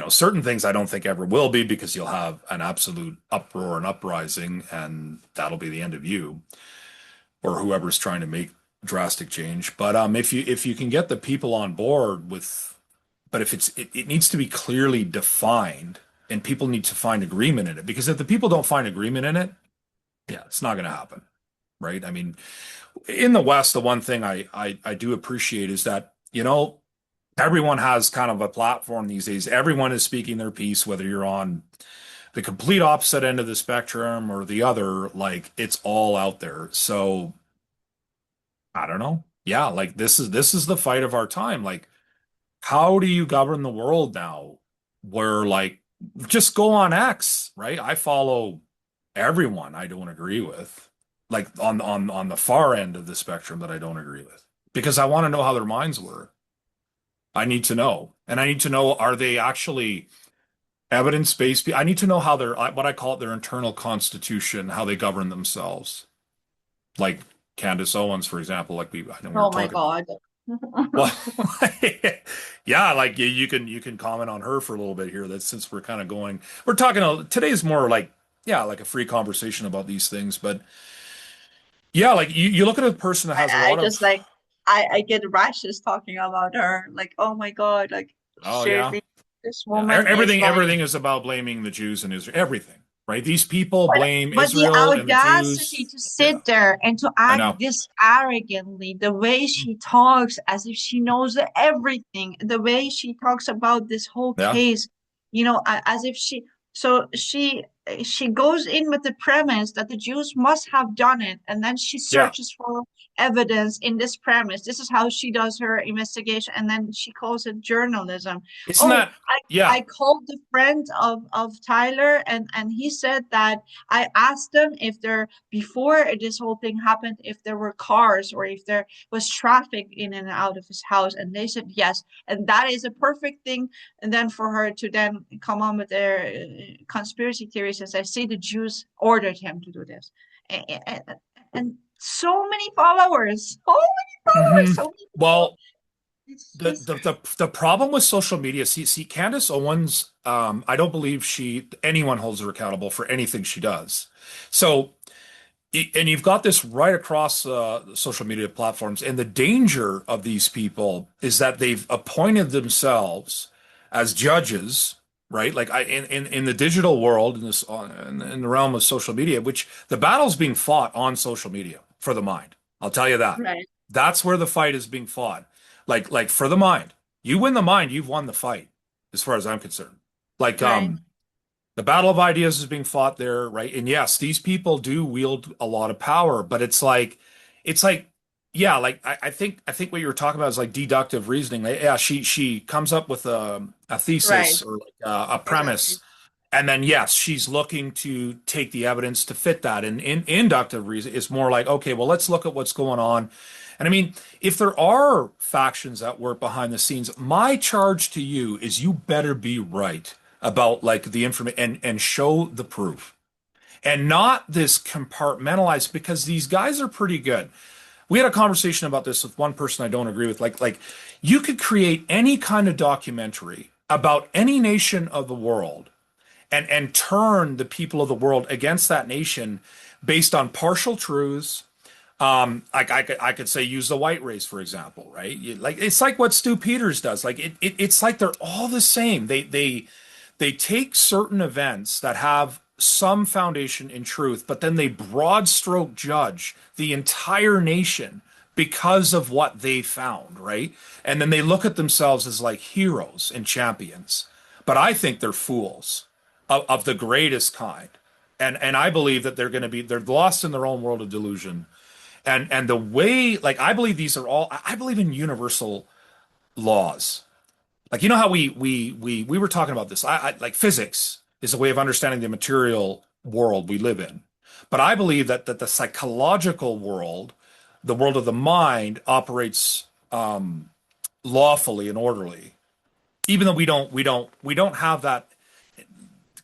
certain things I don't think ever will be because you'll have an absolute uproar and uprising, and that'll be the end of you or whoever's trying to make drastic change. But if you can get the people on board but if it needs to be clearly defined and people need to find agreement in it, because if the people don't find agreement in it, yeah, it's not going to happen, right? I mean, in the West, the one thing I do appreciate is that, everyone has kind of a platform these days. Everyone is speaking their piece, whether you're on the complete opposite end of the spectrum or the other, like it's all out there. So I don't know. Yeah, like this is the fight of our time. Like, how do you govern the world now? Where like just go on X, right? I follow everyone I don't agree with, like on the far end of the spectrum that I don't agree with, because I want to know how their minds were. I need to know, and I need to know, are they actually evidence-based? I need to know how their what I call it their internal constitution, how they govern themselves. Like Candace Owens, for example, I know we were Oh my talking. God. Well, yeah, like you can comment on her for a little bit here. That since we're kind of we're talking. Today's more like, yeah, like a free conversation about these things. But yeah, like you look at a person that has a I lot just of, like I get rashes talking about her. Like, oh my God, like oh yeah, seriously, this yeah, woman is like, everything is about blaming the Jews and Israel. Everything, right? These people but blame but the Israel and the audacity Jews. to Yeah, sit there and to I act know. this arrogantly, the way she talks as if she knows everything, the way she talks about this whole Yeah, case. as if she goes in with the premise that the Jews must have done it, and then she Yeah. searches for evidence in this premise. This is how she does her investigation, and then she calls it journalism. Isn't Oh, that, I yeah. called the friend of Tyler, and he said that I asked them if there before this whole thing happened, if there were cars or if there was traffic in and out of his house, and they said yes, and that is a perfect thing. And then for her to then come on with their conspiracy theories and say, see, the Jews ordered him to do this. And so many followers, Hmm. so many people. Well, It's the, just the the the problem with social media, see, Candace Owens, I don't believe anyone holds her accountable for anything she does. So, and you've got this right across social media platforms, and the danger of these people is that they've appointed themselves as judges, right? Like in the digital world, in the realm of social media, which the battle's being fought on social media for the mind. I'll tell you that. right, That's where the fight is being fought. Like for the mind. You win the mind, you've won the fight, as far as I'm concerned. Like right. the battle of ideas is being fought there, right? And yes, these people do wield a lot of power, but it's like, yeah, like I think what you were talking about is like deductive reasoning. Like, yeah, she comes up with a Right. thesis or like a Exactly. premise, and then yes, she's looking to take the evidence to fit that. And in inductive reason, it's more like, okay, well, let's look at what's going on. And I mean, if there are factions that work behind the scenes, my charge to you is you better be right about like the information and show the proof and not this compartmentalized because these guys are pretty good. We had a conversation about this with one person I don't agree with. Like you could create any kind of documentary about any nation of the world and turn the people of the world against that nation based on partial truths. Like I could say use the white race for example, right? Like it's like what Stu Peters does. Like it's like they're all the same. They take certain events that have some foundation in truth, but then they broad stroke judge the entire nation because of what they found, right? And then they look at themselves as like heroes and champions. But I think they're fools of the greatest kind. And I believe that they're lost in their own world of delusion. And the way, like I believe these are all I believe in universal laws. Like you know how we were talking about this. I like physics is a way of understanding the material world we live in. But I believe that the psychological world, the world of the mind, operates lawfully and orderly. Even though we don't have that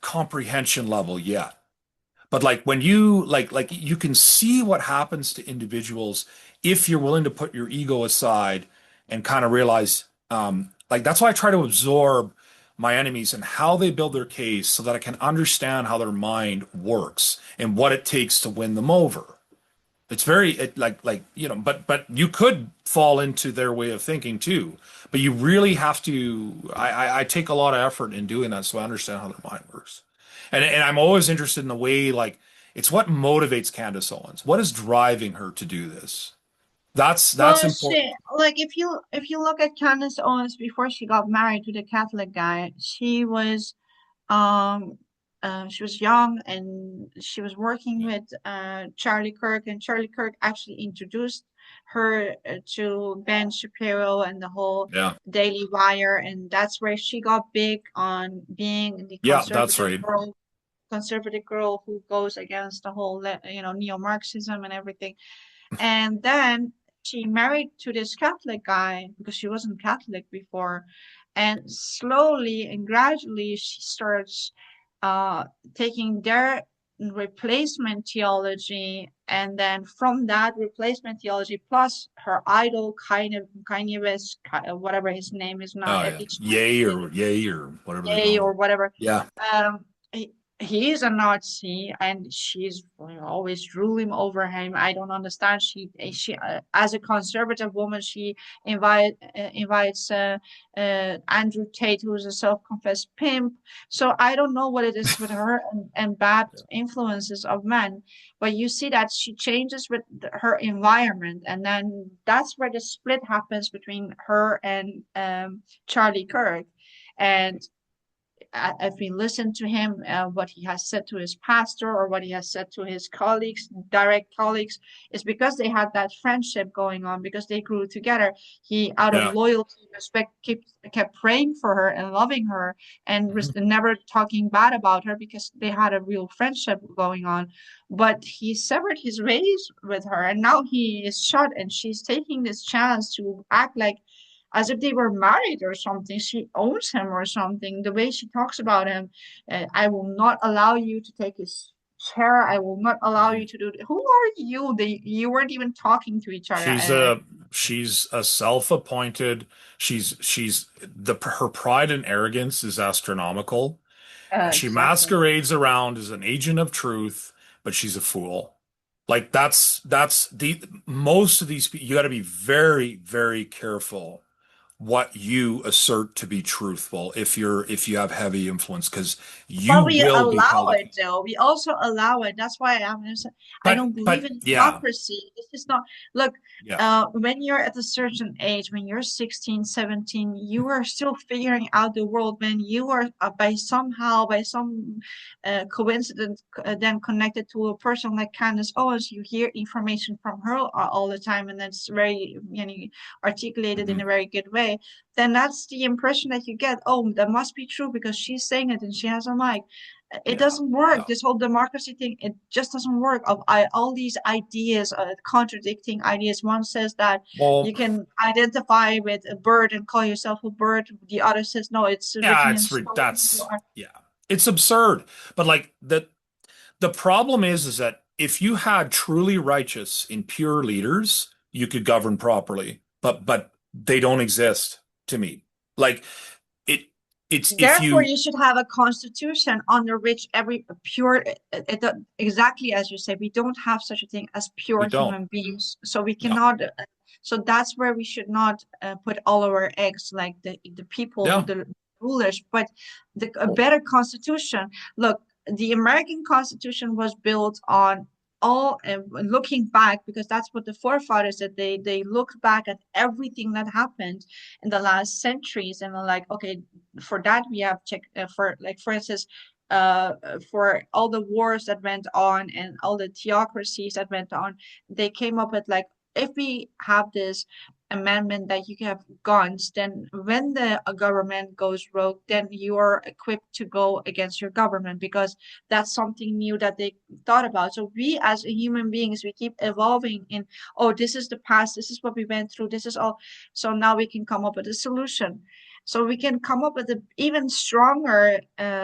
comprehension level yet. But like when you like you can see what happens to individuals if you're willing to put your ego aside and kind of realize like that's why I try to absorb my enemies and how they build their case so that I can understand how their mind works and what it takes to win them over. It's like but you could fall into their way of thinking too. But you really have to. I take a lot of effort in doing that so I understand how their mind works. And I'm always interested in the way like it's what motivates Candace Owens. What is driving her to do this? That's Well, important. like if you look at Candace Owens before she got married to the Catholic guy, um she was young and she was working Yeah. with Charlie Kirk, and Charlie Kirk actually introduced her to Ben Shapiro and the whole Yeah. Daily Wire, and that's where she got big on being the Yeah, that's right. conservative girl who goes against the whole neo-Marxism and everything. And then she married to this Catholic guy because she wasn't Catholic before. And slowly and gradually, she starts uh, taking their replacement theology. And then from that replacement theology, plus her idol, Kanye West, whatever his name is now, Oh yeah. each time I see it, Yay or whatever they Yay call or him. whatever. Yeah. Um, he is a Nazi, and she's always ruling over him. I don't understand. She as a conservative woman, she invites Andrew Tate, who's a self-confessed pimp. So I don't know what it is with her and bad influences of men, but you see that she changes with her environment, and then that's where the split happens between her and Charlie Kirk. And if we listen to him, what he has said to his pastor or what he has said to his colleagues, direct colleagues, is because they had that friendship going on, because they grew together. He, out of Yeah. loyalty, respect, kept praying for her and loving her and Mhm. never talking bad about her because they had a real friendship going on. But he severed his ways with her, and now he is shot, and she's taking this chance to act like as if they were married or something. She owns him or something. The way she talks about him, I will not allow you to take his chair. I will not allow you Mhm. to do it. Who are you? You weren't even talking to each other. She's a she's a self-appointed. She's the her pride and arrogance is astronomical, and she Exactly. masquerades around as an agent of truth, but she's a fool. Like that's the most of these people. You got to be very, very careful what you assert to be truthful if you have heavy influence, because you But we will be allow held it accountable. though. We also allow it. That's why I don't believe But in yeah, hypocrisy. This is not, look, yeah, when you're at a certain age, when you're 16, 17, you are still figuring out the world. When you are by some coincidence, then connected to a person like Candace Owens, you hear information from her all the time, and that's very, articulated in mhm, a very good way, then that's the impression that you get. Oh, that must be true because she's saying it and she has a mic. It yeah, doesn't work. yeah. This whole democracy thing, it just doesn't work. All these ideas, contradicting ideas. One says that Well, you can identify with a bird and call yourself a bird. The other says, no, it's yeah, written in stone. You that's are. yeah, it's absurd. But like the problem is that if you had truly righteous and pure leaders, you could govern properly. But they don't exist to me. Like it it's if Therefore, you you should have a constitution under which every pure, exactly as you say, we don't have such a thing as pure we don't. human beings. So we Yeah. cannot, so that's where we should not put all our eggs, like the people, Yeah. the rulers, but a Well, better constitution. Look, the American Constitution was built on all looking back, because that's what the forefathers did. They looked back at everything that happened in the last centuries, and they're like, okay, for that we have check for, like, for instance, for all the wars that went on and all the theocracies that went on, they came up with, like, if we have this amendment that you can have guns, then when the government goes rogue, then you are equipped to go against your government, because that's something new that they thought about. So we as human beings, we keep evolving in, oh, this is the past, this is what we went through, this is all, so now we can come up with a solution. So we can come up with an even stronger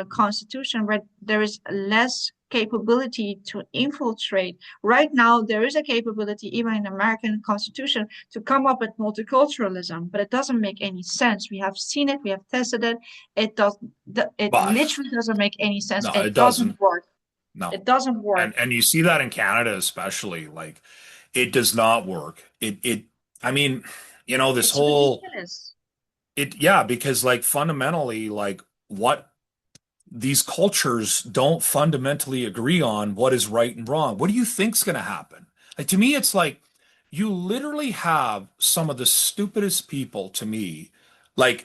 constitution where there is less capability to infiltrate. Right now, there is a capability, even in the American Constitution, to come up with multiculturalism, but it doesn't make any sense. We have seen it, we have tested it. It does, it but literally doesn't make any sense. no, It it doesn't doesn't. work. No. It doesn't work. And you see that in Canada especially. Like it does not work. It I mean, this It's whole ridiculous. yeah, because like fundamentally, like what these cultures don't fundamentally agree on what is right and wrong. What do you think's going to happen? Like to me, it's like you literally have some of the stupidest people to me. I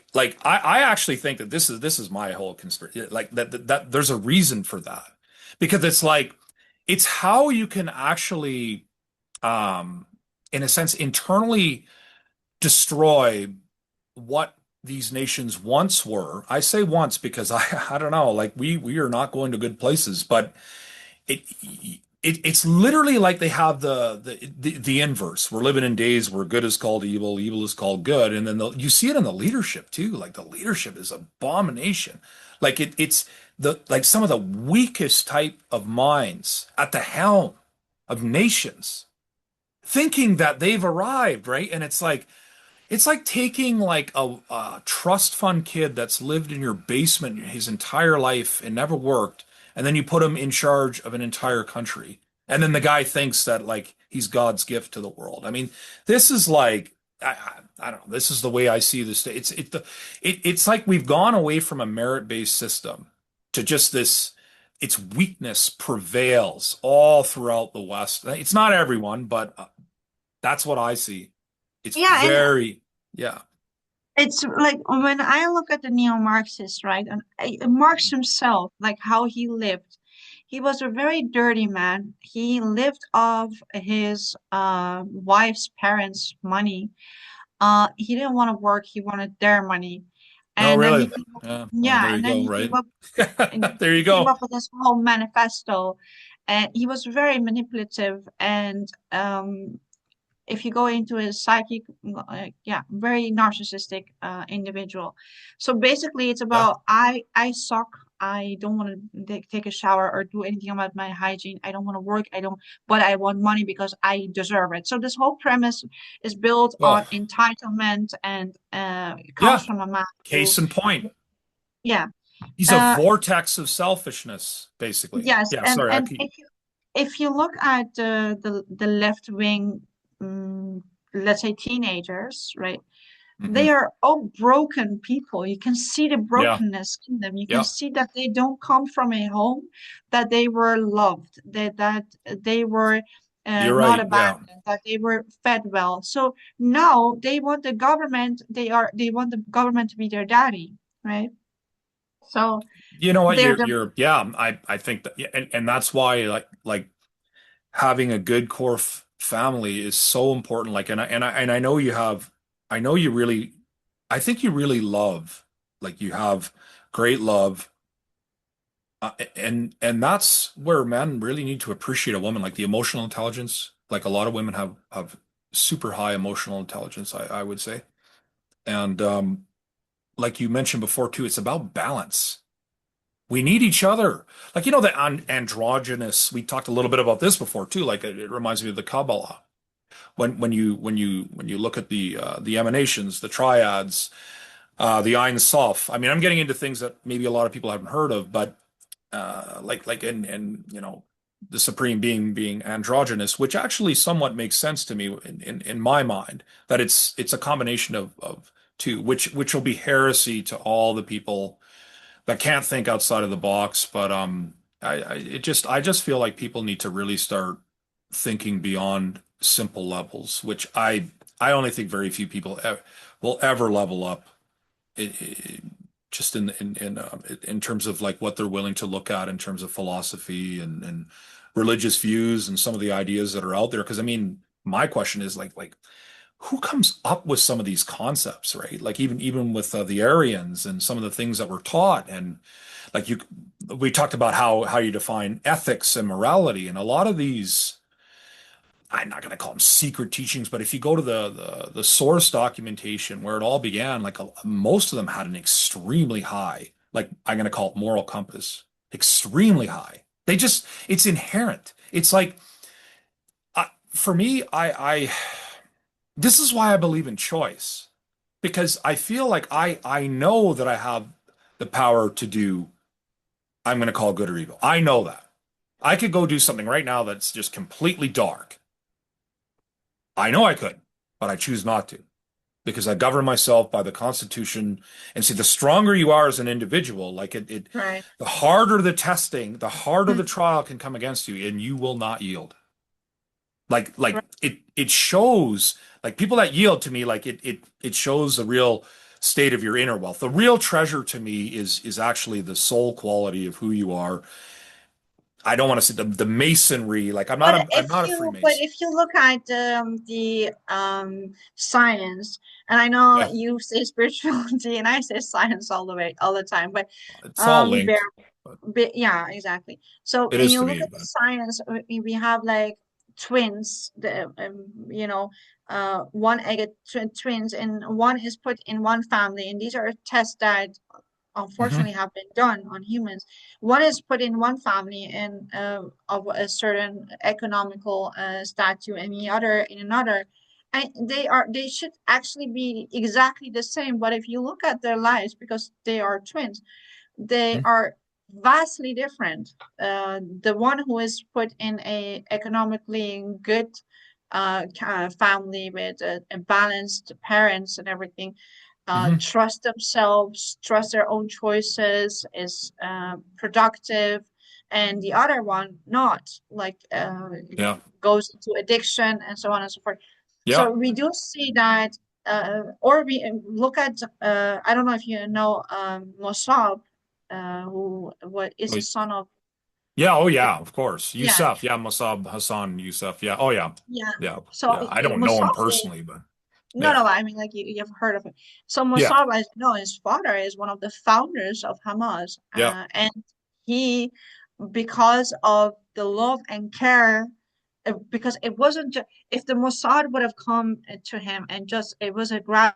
actually think that this is my whole conspiracy. Like that there's a reason for that. Because it's like it's how you can actually in a sense internally destroy what these nations once were. I say once because I don't know, like we are not going to good places, but it it's literally like they have the inverse. We're living in days where good is called evil, evil is called good, and then you see it in the leadership too. Like the leadership is abomination. Like it's the like some of the weakest type of minds at the helm of nations thinking that they've arrived, right? And it's like taking like a trust fund kid that's lived in your basement his entire life and never worked, and then you put him in charge of an entire country. And then the guy thinks that like he's God's gift to the world. I mean, this is like I don't know. This is the way I see this. It's like we've gone away from a merit-based system to just this. Its weakness prevails all throughout the West. It's not everyone, but that's what I see. It's Yeah, and very, yeah. It's like when I look at the neo-Marxists, right, and Marx himself, like how he lived, he was a very dirty man. He lived off his wife's parents' money. He didn't want to work. He wanted their money, Oh, and then he really? came up, Yeah. Well, yeah, there you and then go, he right? There you came go. up with this whole manifesto, and he was very manipulative and if you go into a psychic, yeah, very narcissistic individual. So basically, it's Yeah. about I suck. I don't want to take a shower or do anything about my hygiene. I don't want to work. I don't, but I want money because I deserve it. So this whole premise is built Oh, on entitlement, and it comes yeah. from a man who, Case in point. yeah, He's a uh, vortex of selfishness, basically. yes, Yeah, and sorry, I and keep. if you look at the left wing, let's say teenagers, right? They Hmm. are all broken people. You can see the Yeah, brokenness in them. You can yeah. see that they don't come from a home that they were loved, that they were You're not right. Yeah. abandoned, that they were fed well. So now they want the government, they want the government to be their daddy, right? So You know what? they're the Yeah, I think that, yeah, and that's why like having a good core f family is so important. Like, and I know you have, I know you really, I think you really love, like you have great love, and that's where men really need to appreciate a woman, like the emotional intelligence. Like a lot of women have super high emotional intelligence, I would say, and like you mentioned before too, it's about balance. We need each other. Like, the androgynous, we talked a little bit about this before too. Like it reminds me of the Kabbalah. When you look at the emanations, the triads, the Ein Sof. I mean, I'm getting into things that maybe a lot of people haven't heard of, but like and the supreme being androgynous, which actually somewhat makes sense to me in my mind, that it's a combination of two, which will be heresy to all the people that can't think outside of the box. But I just feel like people need to really start thinking beyond simple levels, which I only think very few people will ever level up. Just in terms of like what they're willing to look at in terms of philosophy and religious views and some of the ideas that are out there. Because I mean, my question is like who comes up with some of these concepts, right? Like even with the Aryans and some of the things that were taught, and like we talked about how you define ethics and morality, and a lot of these. I'm not going to call them secret teachings, but if you go to the source documentation where it all began, like most of them had an extremely high, like I'm going to call it moral compass, extremely high. It's inherent. It's like for me, this is why I believe in choice because I feel like I know that I have the power to do. I'm going to call good or evil. I know that I could go do something right now that's just completely dark. I know I could, but I choose not to because I govern myself by the Constitution. And see, the stronger you are as an individual, like right. the harder the testing, the harder the trial can come against you, and you will not yield. Like Right. it shows like people that yield to me, like it shows the real state of your inner wealth. The real treasure to me is actually the soul quality of who you are. I don't want to say the masonry. Like I'm not a But Freemason. if you look at the science, and I know Yeah, you say spirituality, and I say science all the way all the time, but it's all bear, linked, but yeah, exactly. So it when is you to look me. at the But science, we have like twins, one-egged twins, and one is put in one family, and these are tests that unfortunately Mhm. have been done on humans. One is put in one family and of a certain economical statute, and the other in another. And they should actually be exactly the same. But if you look at their lives, because they are twins, they Mhm. are vastly different. The one who is put in a economically good family with a balanced parents and everything Mhm. trust themselves, trust their own choices, is productive, and the other one not, like Yeah. goes into addiction and so on and so forth. Yeah. So we do see that. Or we look at I don't know if you know Mossab, who what is a Wait. son of Yeah, oh yeah, of course. yeah Yusuf, yeah, Mossab Hassan Yusuf. Yeah. Oh yeah. yeah. Yeah. So Yeah. I don't know him Mossab, personally, but no, yeah. no, I mean like you've heard of it. So Yeah. Mossab, as you know, his father is one of the founders of Hamas, Yeah. and he, because of the love and care, because it wasn't just if the Mossad would have come to him and just it was a grab.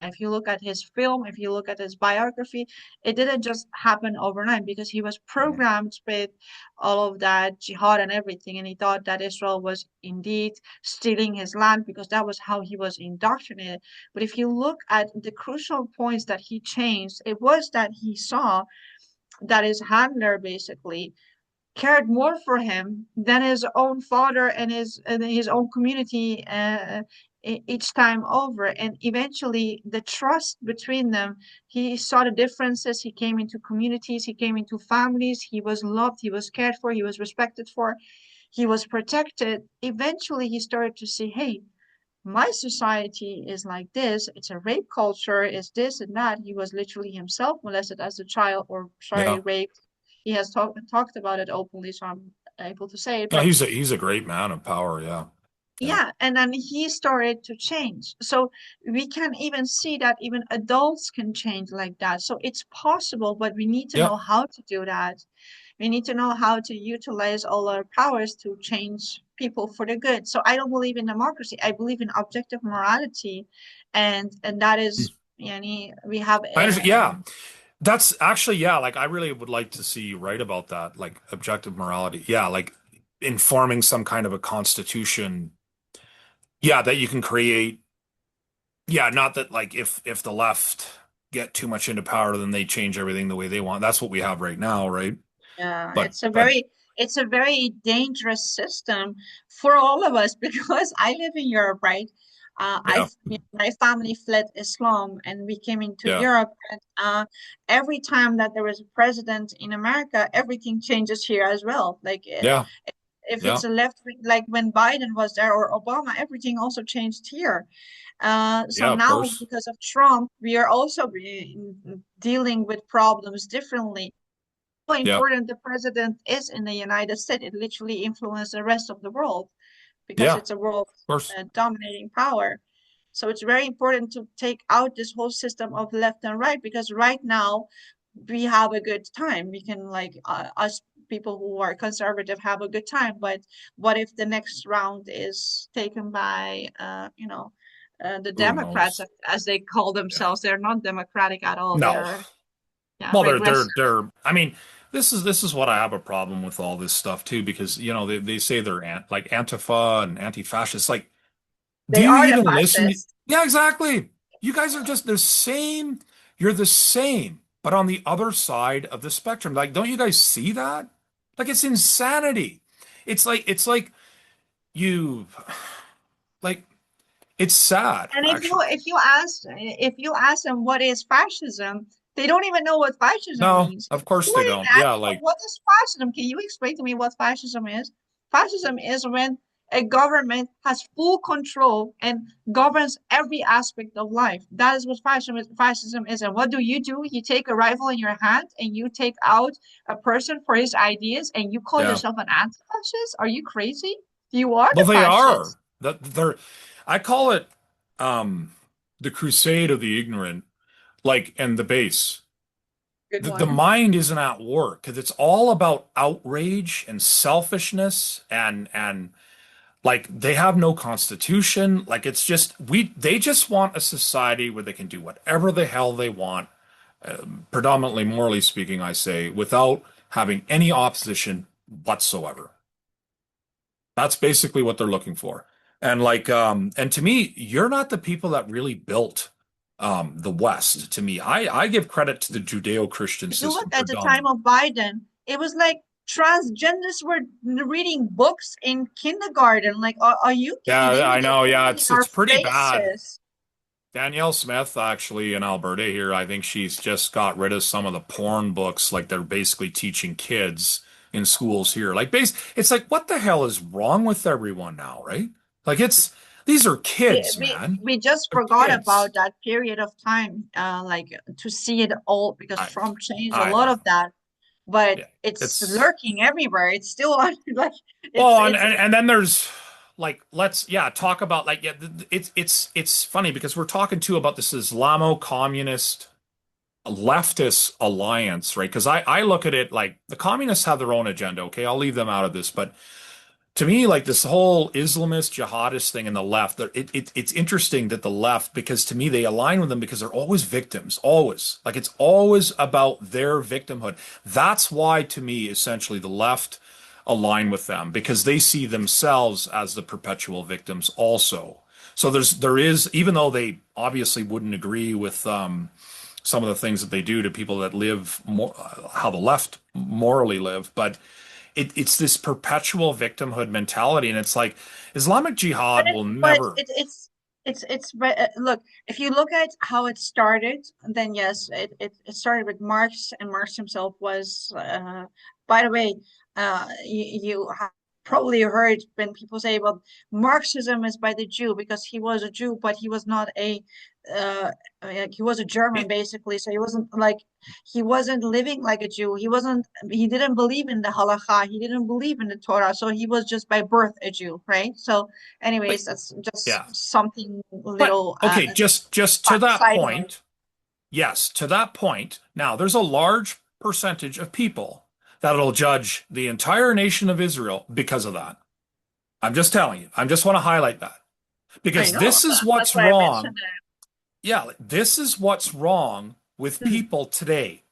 If you look at his film, if you look at his biography, it didn't just happen overnight because he was Mhm. programmed with all of that jihad and everything. And he thought that Israel was indeed stealing his land because that was how he was indoctrinated. But if you look at the crucial points that he changed, it was that he saw that his handler basically cared more for him than his own father and his own community each time over. And eventually, the trust between them, he saw the differences. He came into communities, he came into families. He was loved, he was cared for, he was respected for, he was protected. Eventually, he started to see, hey, my society is like this. It's a rape culture, it's this and that. He was literally himself molested as a child, or sorry, Yeah. raped. He has talked about it openly, so I'm able to say it. Yeah, But he's a great man of power, yeah. Yeah. yeah, and then he started to change. So we can even see that even adults can change like that. So it's possible, but we need to Yeah. know how to do that. We need to know how to utilize all our powers to change people for the good. So I don't believe in democracy. I believe in objective morality, and that is, yani, we have I understand. Yeah. That's actually, yeah, like I really would like to see you write about that, like objective morality. Yeah, like informing some kind of a constitution. Yeah, that you can create. Yeah, not that like if the left get too much into power, then they change everything the way they want. That's what we have right now, right? Yeah, But it's a very dangerous system for all of us because I live in Europe, right? yeah, My family fled Islam and we came into yeah, Europe. And every time that there is a president in America, everything changes here as well. Like yeah, if yeah, it's a left wing, like when Biden was there or Obama, everything also changed here. So yeah, of now course. because of Trump, we are also dealing with problems differently how Yeah, of important the president is in the United States. It literally influences the rest of the world because yeah, of it's a world course. dominating power. So it's very important to take out this whole system of left and right because right now we have a good time. We can like us people who are conservative have a good time, but what if the next round is taken by the Who Democrats knows? as they call Yeah. themselves? They're not democratic at all. No. They're yeah, Well, regressive. I mean, this is what I have a problem with all this stuff too, because they say they're like Antifa and anti-fascist. Like, do They you are the even listen? fascists. Yeah, exactly. You guys are just the same. You're the same, but on the other side of the spectrum. Like, don't you guys see that? Like, it's insanity. It's like you like it's sad, And actually. if you ask them what is fascism, they don't even know what fascism No, means. of You course they would even don't. ask Yeah, them, like what is fascism? Can you explain to me what fascism is? Fascism is when a government has full control and governs every aspect of life. That is what fascism is. And what do? You take a rifle in your hand and you take out a person for his ideas and you call yeah. yourself an anti-fascist? Are you crazy? You are Well, the they are. fascist. That they're I call it um the crusade of the ignorant, like and the base. Good The one. mind isn't at work because it's all about outrage and selfishness and like they have no constitution. Like it's just they just want a society where they can do whatever the hell they want, predominantly morally speaking, I say, without having any opposition whatsoever. That's basically what they're looking for. And and to me, you're not the people that really built the West. To me, I give credit to the Judeo-Christian If you look system at the time predominantly. of Biden, it was like transgenders were reading books in kindergarten. Like, are you Yeah, kidding me? I They're know. putting Yeah, it in it's our pretty bad. faces. Danielle Smith, actually, in Alberta here, I think she's just got rid of some of the porn books, like they're basically teaching kids in schools here. It's like, what the hell is wrong with everyone now, right? Like These are we kids, we man. we just They're forgot about kids. that period of time, like to see it all because I Trump changed a I lot know. of that, but Yeah. it's It's lurking everywhere. It's still like well, it's and then there's like let's yeah talk about like yeah it's funny because we're talking too about this Islamo-communist leftist alliance, right? Because I look at it like the communists have their own agenda. Okay, I'll leave them out of this, but to me, like this whole Islamist jihadist thing in the left, it's interesting that the left, because to me they align with them because they're always victims, always. Like it's always about their victimhood. That's why, to me, essentially the left align with them because they see themselves as the perpetual victims also. So there is, even though they obviously wouldn't agree with some of the things that they do to people that live more, how the left morally live, but it's this perpetual victimhood mentality, and it's like Islamic Jihad will but never. look, if you look at how it started, then yes, it started with Marx, and Marx himself was by the way, you have probably heard when people say, well, Marxism is by the Jew because he was a Jew, but he was not a like he was a German It, basically, so he wasn't like he wasn't living like a Jew. He didn't believe in the halakha. He didn't believe in the Torah. So he was just by birth a Jew, right? So but anyways, that's just yeah, something but little okay, just to that side note. point, yes, to that point. Now, there's a large percentage of people that'll judge the entire nation of Israel because of that. I'm just telling you. I just want to highlight that I because know. this is That's what's why I mentioned wrong. Yeah, this is what's wrong with it. people today.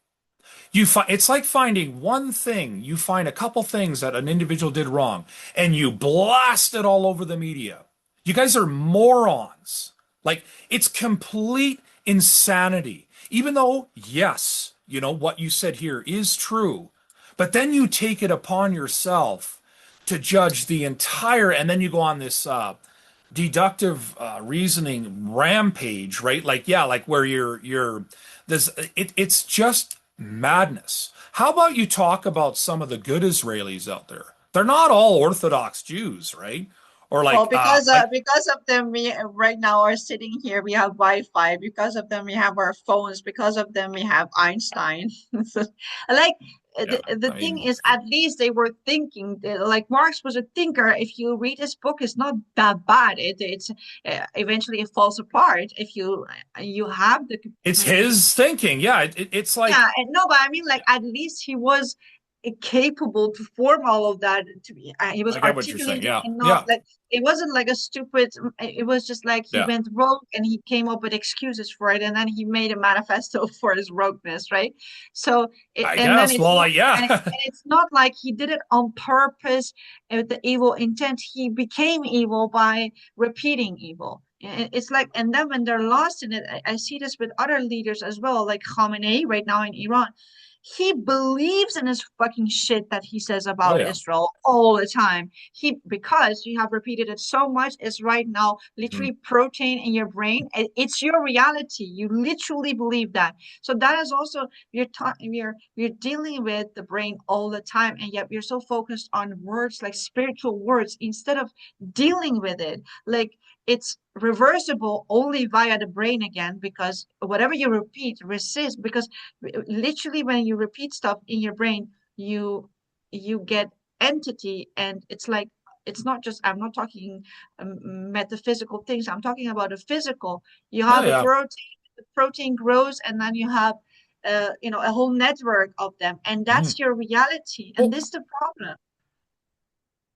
You find it's like finding one thing. You find a couple things that an individual did wrong, and you blast it all over the media. You guys are morons. Like it's complete insanity. Even though, yes, you know what you said here is true, but then you take it upon yourself to judge the entire, and then you go on this deductive reasoning rampage, right? Like yeah, like where you're this it's just madness. How about you talk about some of the good Israelis out there? They're not all Orthodox Jews, right? Or Well, like because of them, we right now are sitting here. We have Wi-Fi. Because of them, we have our phones. Because of them, we have Einstein. So, like yeah, the I thing mean, is, at least they were thinking. Like Marx was a thinker. If you read his book, it's not that bad. It's eventually it falls apart. If you have the it's his thinking. Yeah, it's yeah, like and no, but I mean, like, at least he was capable to form all of that. To be, he was I get what you're saying. articulating Yeah, and not yeah, like it wasn't like a stupid. It was just like he yeah. went rogue and he came up with excuses for it, and then he made a manifesto for his rogueness, right? So, I and then guess. it's Well, not, like yeah, and it's not like he did it on purpose with the evil intent. He became evil by repeating evil. It's like, and then when they're lost in it, I see this with other leaders as well, like Khamenei right now in Iran. He believes in his fucking shit that he says oh about yeah. Israel all the time. Because you have repeated it so much, it's right now Mhm. literally protein in your brain. It's your reality. You literally believe that. So that is also you're dealing with the brain all the time, and yet we're so focused on words like spiritual words instead of dealing with it. Like it's reversible only via the brain again, because whatever you repeat resist, because literally when you repeat stuff in your brain, you get entity, and it's like it's not just, I'm not talking metaphysical things, I'm talking about a physical. You Yeah, have a yeah. protein, the protein grows, and then you have a whole network of them, and Mhm. that's your reality, and Well, this is the problem.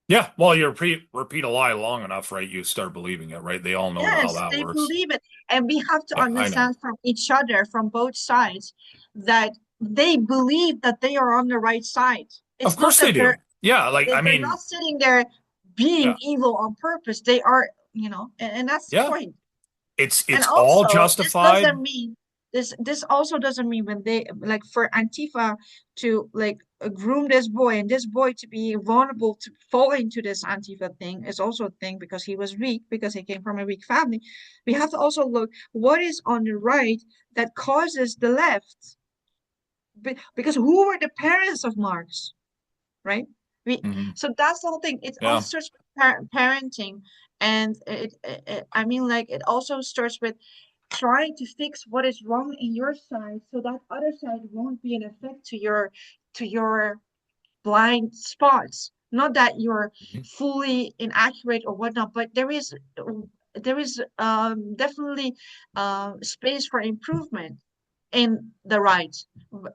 yeah. Well, you repeat a lie long enough, right? You start believing it, right? They all know how Yes, that they works. believe it. And we have to Yeah, I know. understand from each other, from both sides, that they believe that they are on the right side. Of It's not course they that do. Yeah, like I they're not mean, sitting there being yeah, evil on purpose. They are, and that's the yeah. point. And It's all also, justified. this also doesn't mean when they like for Antifa to like groom this boy and this boy to be vulnerable to fall into this Antifa thing is also a thing because he was weak, because he came from a weak family. We have to also look what is on the right that causes the left. Because who were the parents of Marx, right? Hmm. So that's the whole thing. It all Yeah. starts with parenting, and I mean, like it also starts with trying to fix what is wrong in your side, so that other side won't be an effect to your blind spots. Not that you're Mhm. fully inaccurate or whatnot, but there is definitely space for improvement in the right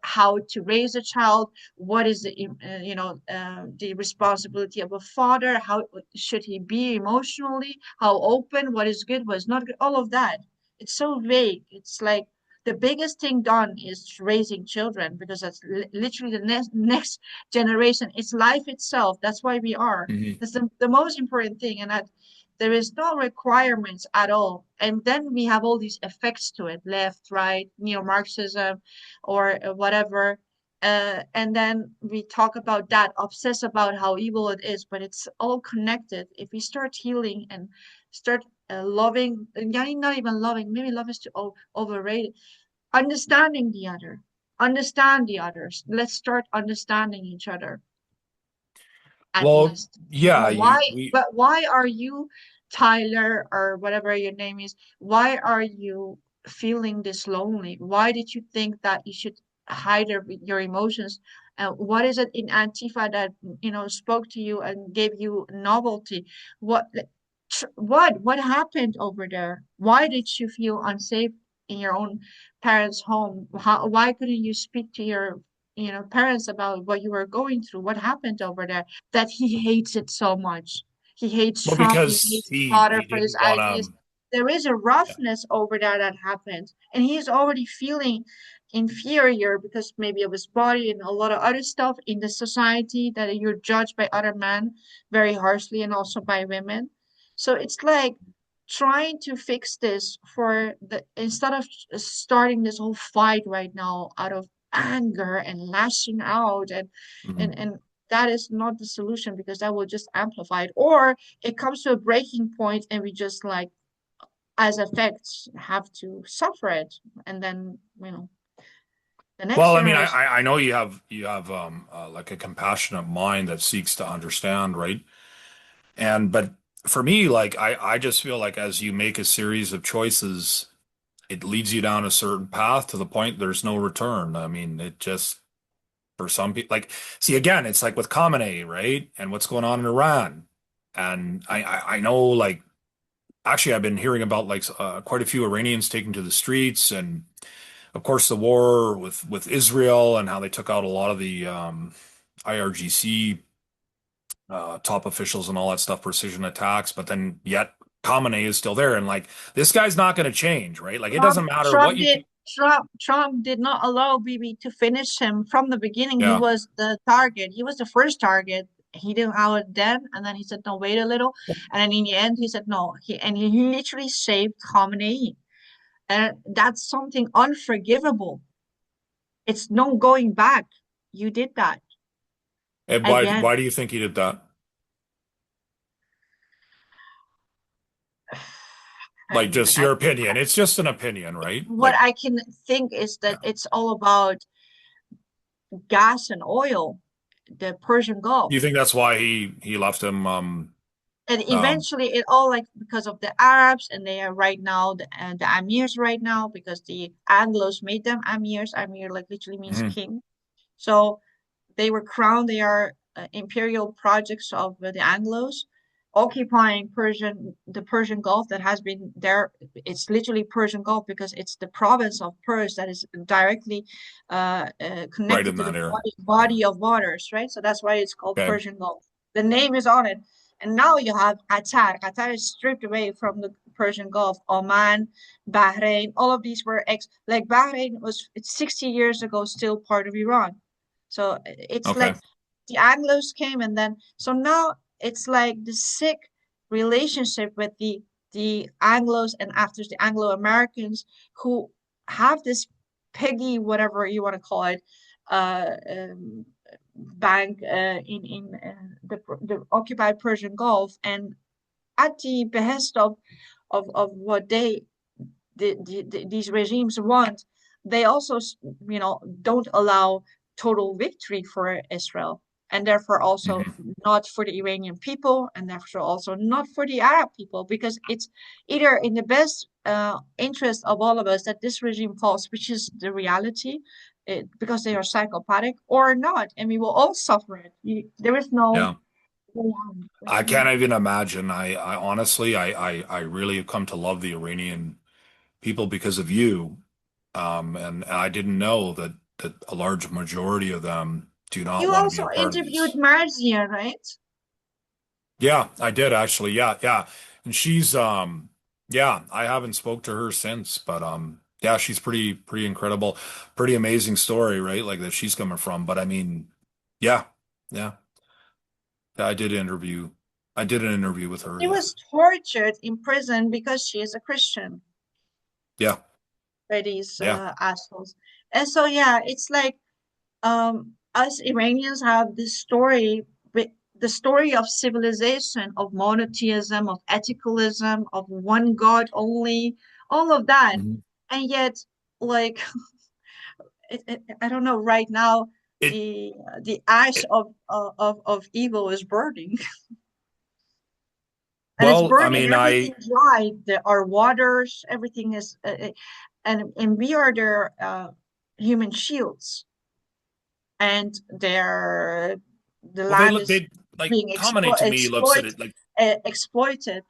how to raise a child, what is the responsibility of a father, how should he be emotionally, how open, what is good, what is not good, all of that. It's so vague. It's like the biggest thing done is raising children, because that's literally the next generation. It's life itself. That's why we are. Mhm. That's the most important thing. And that there is no requirements at all. And then we have all these effects to it, left, right, neo-Marxism, or whatever. And then we talk about that, obsess about how evil it is, but it's all connected. If we start healing and start loving, not even loving, maybe love is too overrated, understanding the other, understand the others. Let's start understanding each other at Well, least. yeah, Why, we but why are you, Tyler, or whatever your name is, why are you feeling this lonely? Why did you think that you should hide your emotions? What is it in Antifa that, spoke to you and gave you novelty? What, what happened over there? Why did you feel unsafe in your own parents' home? Why couldn't you speak to your, parents about what you were going through? What happened over there that he hates it so much? He hates well Trump. He because hates his he father for his didn't want ideas. to. There is a Yeah. roughness over there that happened, and he's already feeling inferior because maybe of his body and a lot of other stuff in the society, that you're judged by other men very harshly and also by women. So it's like trying to fix this for the instead of starting this whole fight right now out of anger and lashing out, and Mhm. and that is not the solution, because that will just amplify it, or it comes to a breaking point and we just like as effects have to suffer it, and then the next Well, I mean, generation. I know you have like a compassionate mind that seeks to understand, right? And but for me, like I just feel like as you make a series of choices, it leads you down a certain path to the point there's no return. I mean, it just for some people, like, see, again, it's like with Khamenei, right? And what's going on in Iran. And I know, like, actually, I've been hearing about like quite a few Iranians taking to the streets, and of course, the war with Israel and how they took out a lot of the IRGC top officials and all that stuff, precision attacks. But then yet Khamenei is still there, and like this guy's not going to change, right? Like it doesn't Trump, matter what Trump you did think. Trump did not allow Bibi to finish him from the beginning. He Yeah. was the target. He was the first target. He didn't allow it then, and then he said, "No, wait a little." And then in the end, he said, "No." He literally saved Khamenei, and that's something unforgivable. It's no going back. You did that And why again. do you think he did that? I Like mean, just your opinion. It's just an opinion, right? what Like, I can think is that yeah. it's all about gas and oil, the Persian Gulf. You think that's why he left him And um eventually it all like because of the Arabs, and they are right now the amirs right now, because the Anglos made them amirs. Amir like literally means mhm. king. So they were crowned. They are imperial projects of the Anglos, occupying the Persian Gulf that has been there. It's literally Persian Gulf because it's the province of Pers that is directly Right connected in to the that area. Yeah. body of waters, right? So that's why it's called Okay. Persian Gulf. The name is on it. And now you have Qatar. Qatar is stripped away from the Persian Gulf. Oman, Bahrain, all of these were like Bahrain was 60 years ago still part of Iran. So it's Okay. like the Anglos came, and then so now it's like the sick relationship with the Anglos and after the Anglo Americans, who have this piggy, whatever you want to call it, uh, um, bank in the occupied Persian Gulf, and at the behest of what these regimes want, they also don't allow total victory for Israel. and therefore also Mhm. not for the Iranian people, and therefore also not for the Arab people, because it's either in the best interest of all of us that this regime falls, which is the reality, because they are psychopathic, or not, and we will all suffer it. There is no Yeah. way out. There's I no. can't even imagine. I honestly, I really have come to love the Iranian people because of you. And I didn't know that a large majority of them do not You want to be also a part of interviewed these. Marzia, right? Yeah, I did actually. Yeah, yeah. And she's yeah, I haven't spoke to her since, but yeah, she's pretty incredible. Pretty amazing story, right? Like that she's coming from. But I mean, yeah. Yeah. Yeah, I did an interview with her, She yeah. was tortured in prison because she is a Christian Yeah. by these Yeah. assholes. And so, yeah, it's like us Iranians have this story, the story of civilization, of monotheism, of ethicalism, of one God only, all of that. Mhm. And yet, like, I don't know, right now, It, the ash it of evil is burning. And it's well, I burning mean, everything dry. Our waters, everything is, and we are their human shields, and the well, land is they like being commenting to me looks at it like exploited.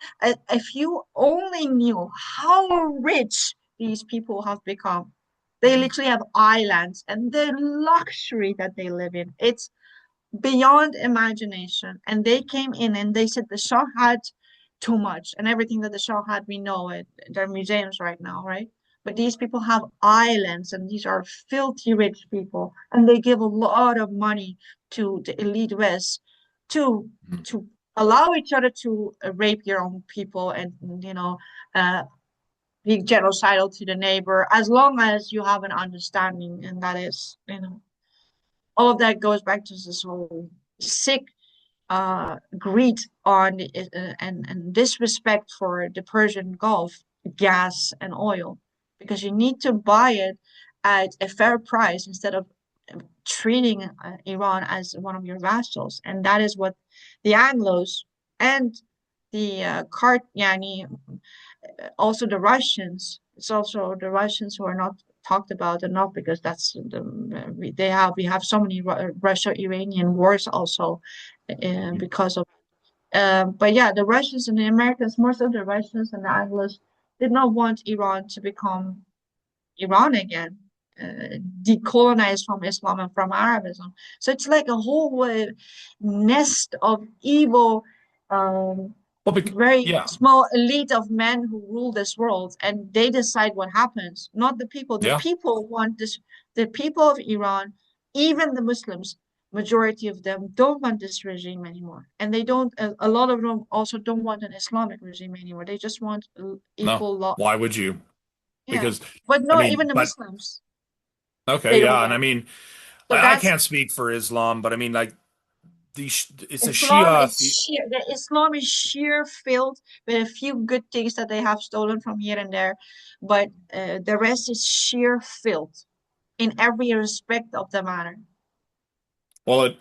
If you only knew how rich these people have become, they Mhm. literally have islands and the luxury that they live in. It's beyond imagination. And they came in and they said the Shah had too much, and everything that the Shah had, we know it. They're museums right now, right? But these people have islands, and these are filthy rich people, and they give a lot of money to the elite West to Mhm. to allow each other to rape your own people, and uh, be genocidal to the neighbor, as long as you have an understanding, and that is, all of that goes back to this whole sick greed on and disrespect for the Persian Gulf gas and oil, because you need to buy it at a fair price instead of treating Iran as one of your vassals. And that is what the Anglos and the yani, also the Russians. It's also the Russians who are not talked about enough, because that's we have so many Russia-Iranian wars also, because of but yeah, the Russians and the Americans, most of the Russians and the Anglos, did not want Iran to become Iran again, decolonized from Islam and from Arabism. So it's like a whole nest of evil, um, well, very yeah, small elite of men who rule this world, and they decide what happens, not the people. The yeah. people want this, the people of Iran, even the Muslims, majority of them don't want this regime anymore. And they don't, a lot of them also don't want an Islamic regime anymore. They just want No. equal law. Why would you? Yeah. Because But I no, even mean, the but Muslims, okay, they don't yeah, and I want it. mean, So I that's can't speak for Islam, but I mean, like it's a Islam Shia. is sheer, the Islam is sheer filled with a few good things that they have stolen from here and there, but the rest is sheer filth in every respect of the matter. Well,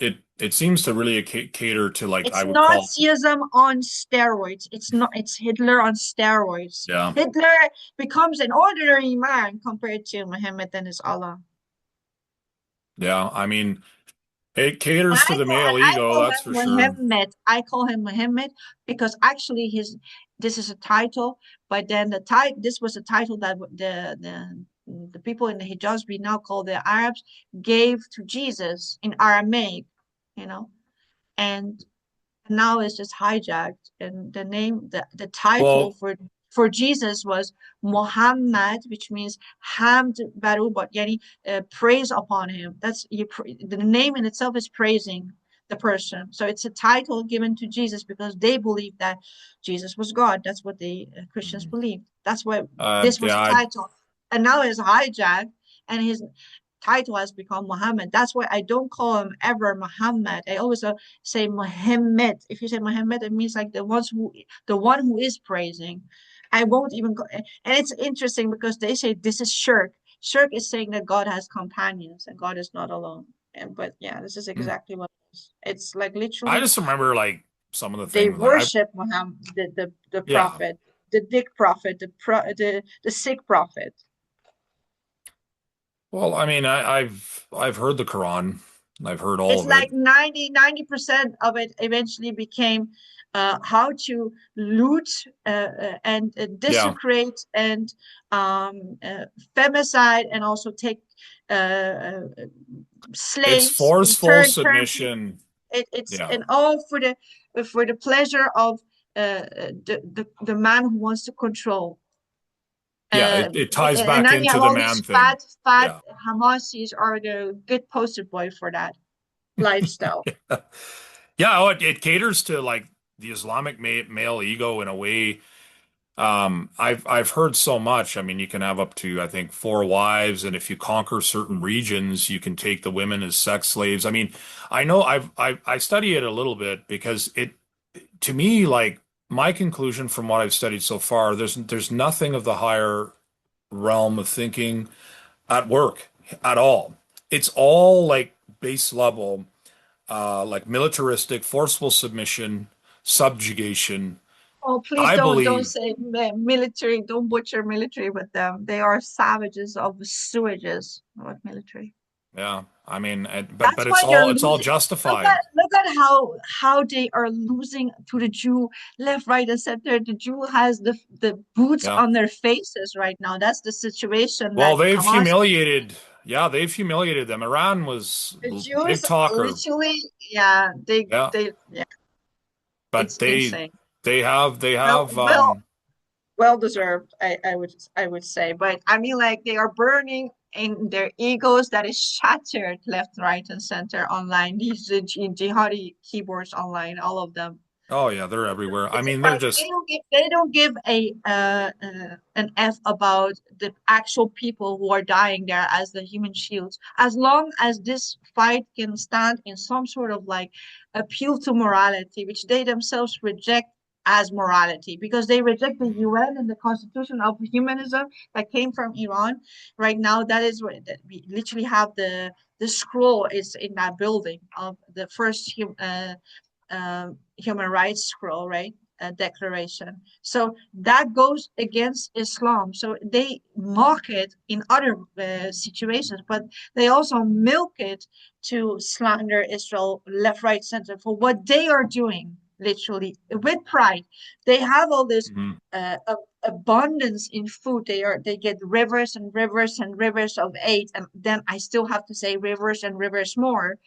it seems to really cater to like I It's would call, Nazism on steroids. It's not, it's Hitler on steroids. yeah, Hitler becomes an ordinary man compared to Muhammad and his Allah. yeah. I mean, it And caters to the male ego, call that's him for sure. Muhammad. I call him Muhammad because actually his this is a title, but then the title this was a title that the people in the Hijaz, we now call the Arabs, gave to Jesus in Aramaic, you know, and now it's just hijacked. And the name, the title Well, for Jesus was Muhammad, which means Hamd Baru, but yani praise upon him. That's the name in itself is praising the person. So it's a title given to Jesus because they believe that Jesus was God. That's what the Christians believed. That's why this was yeah, a title. And now it's hijacked, and his title has become Muhammad. That's why I don't call him ever Muhammad. I always say Muhammad. If you say Muhammad, it means like the one who is praising. I won't even go. And it's interesting because they say this is shirk. Shirk is saying that God has companions and God is not alone. And but yeah, this is mm, exactly what. It's like I literally just remember like some of the they things like I worship Muhammad, the yeah. prophet, the dick prophet, the sick prophet. Well, I mean, I've heard the Quran. I've heard all It's of it. like 90% of it eventually became how to loot and Yeah. desecrate and femicide and also take uh, uh, It's slaves and forceful turn people. submission. It's Yeah. and all for the pleasure of the man who wants to control. Yeah, Uh, it ties and back then you have into the all man these thing. fat Yeah. Hamasis are the good poster boy for that lifestyle. Yeah, oh, it caters to like the Islamic male ego in a way. I've heard so much. I mean, you can have up to, I think, 4 wives, and if you conquer certain regions, you can take the women as sex slaves. I mean, I know I study it a little bit because it to me, like my conclusion from what I've studied so far, there's nothing of the higher realm of thinking at work at all. It's all like base level, like militaristic, forceful submission, subjugation. Oh, please I don't believe, say military. Don't butcher military with them. They are savages of sewages. What military? yeah. I mean, but That's why they're it's all losing. justified. Look at how they are losing to the Jew left, right, and center. The Jew has the boots Yeah. on their faces right now. That's the situation Well, that they've Hamas. humiliated. Yeah, they've humiliated them. Iran was The big Jews talker. literally, yeah, Yeah, yeah, but it's insane. they Well, have well deserved, I would say. But I mean, like they are burning in their egos that is shattered left, right, and center online. These jihadi keyboards online, all of them. oh yeah, they're everywhere. I It's just mean, they're like just they don't give a an F about the actual people who are dying there as the human shields. As long as this fight can stand in some sort of like appeal to morality, which they themselves reject as morality, because they reject the UN and the Constitution of Humanism that came from Iran. Right now, that is what that we literally have the scroll is in that building of the first human rights scroll, right? Declaration. So that goes against Islam. So they mock it in other situations, but they also milk it to slander Israel left, right, center for what they are doing, literally with pride. They have all this mhm. abundance in food. They get rivers and rivers and rivers of aid, and then I still have to say rivers and rivers more.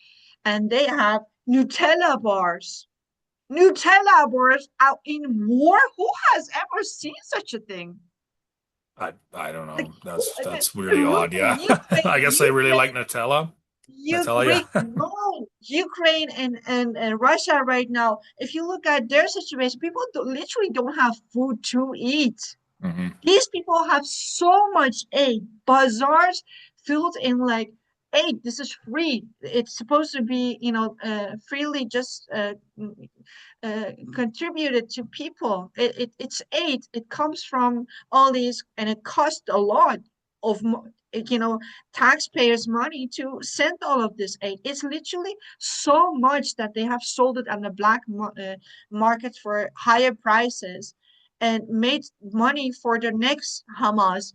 And they have Nutella bars out in war. Who has ever seen such a thing? I don't Like know. who, That's really look odd. at Yeah, I guess they really like Nutella. Nutella, yeah. Ukraine and Russia right now. If you look at their situation, people literally don't have food to eat. hmm These people have so much aid, bazaars filled in like aid. This is free. It's supposed to be, freely just contributed to people. It's aid. It comes from all these, and it costs a lot of taxpayers' money to send all of this aid. It's literally so much that they have sold it on the black market for higher prices and made money for the next Hamas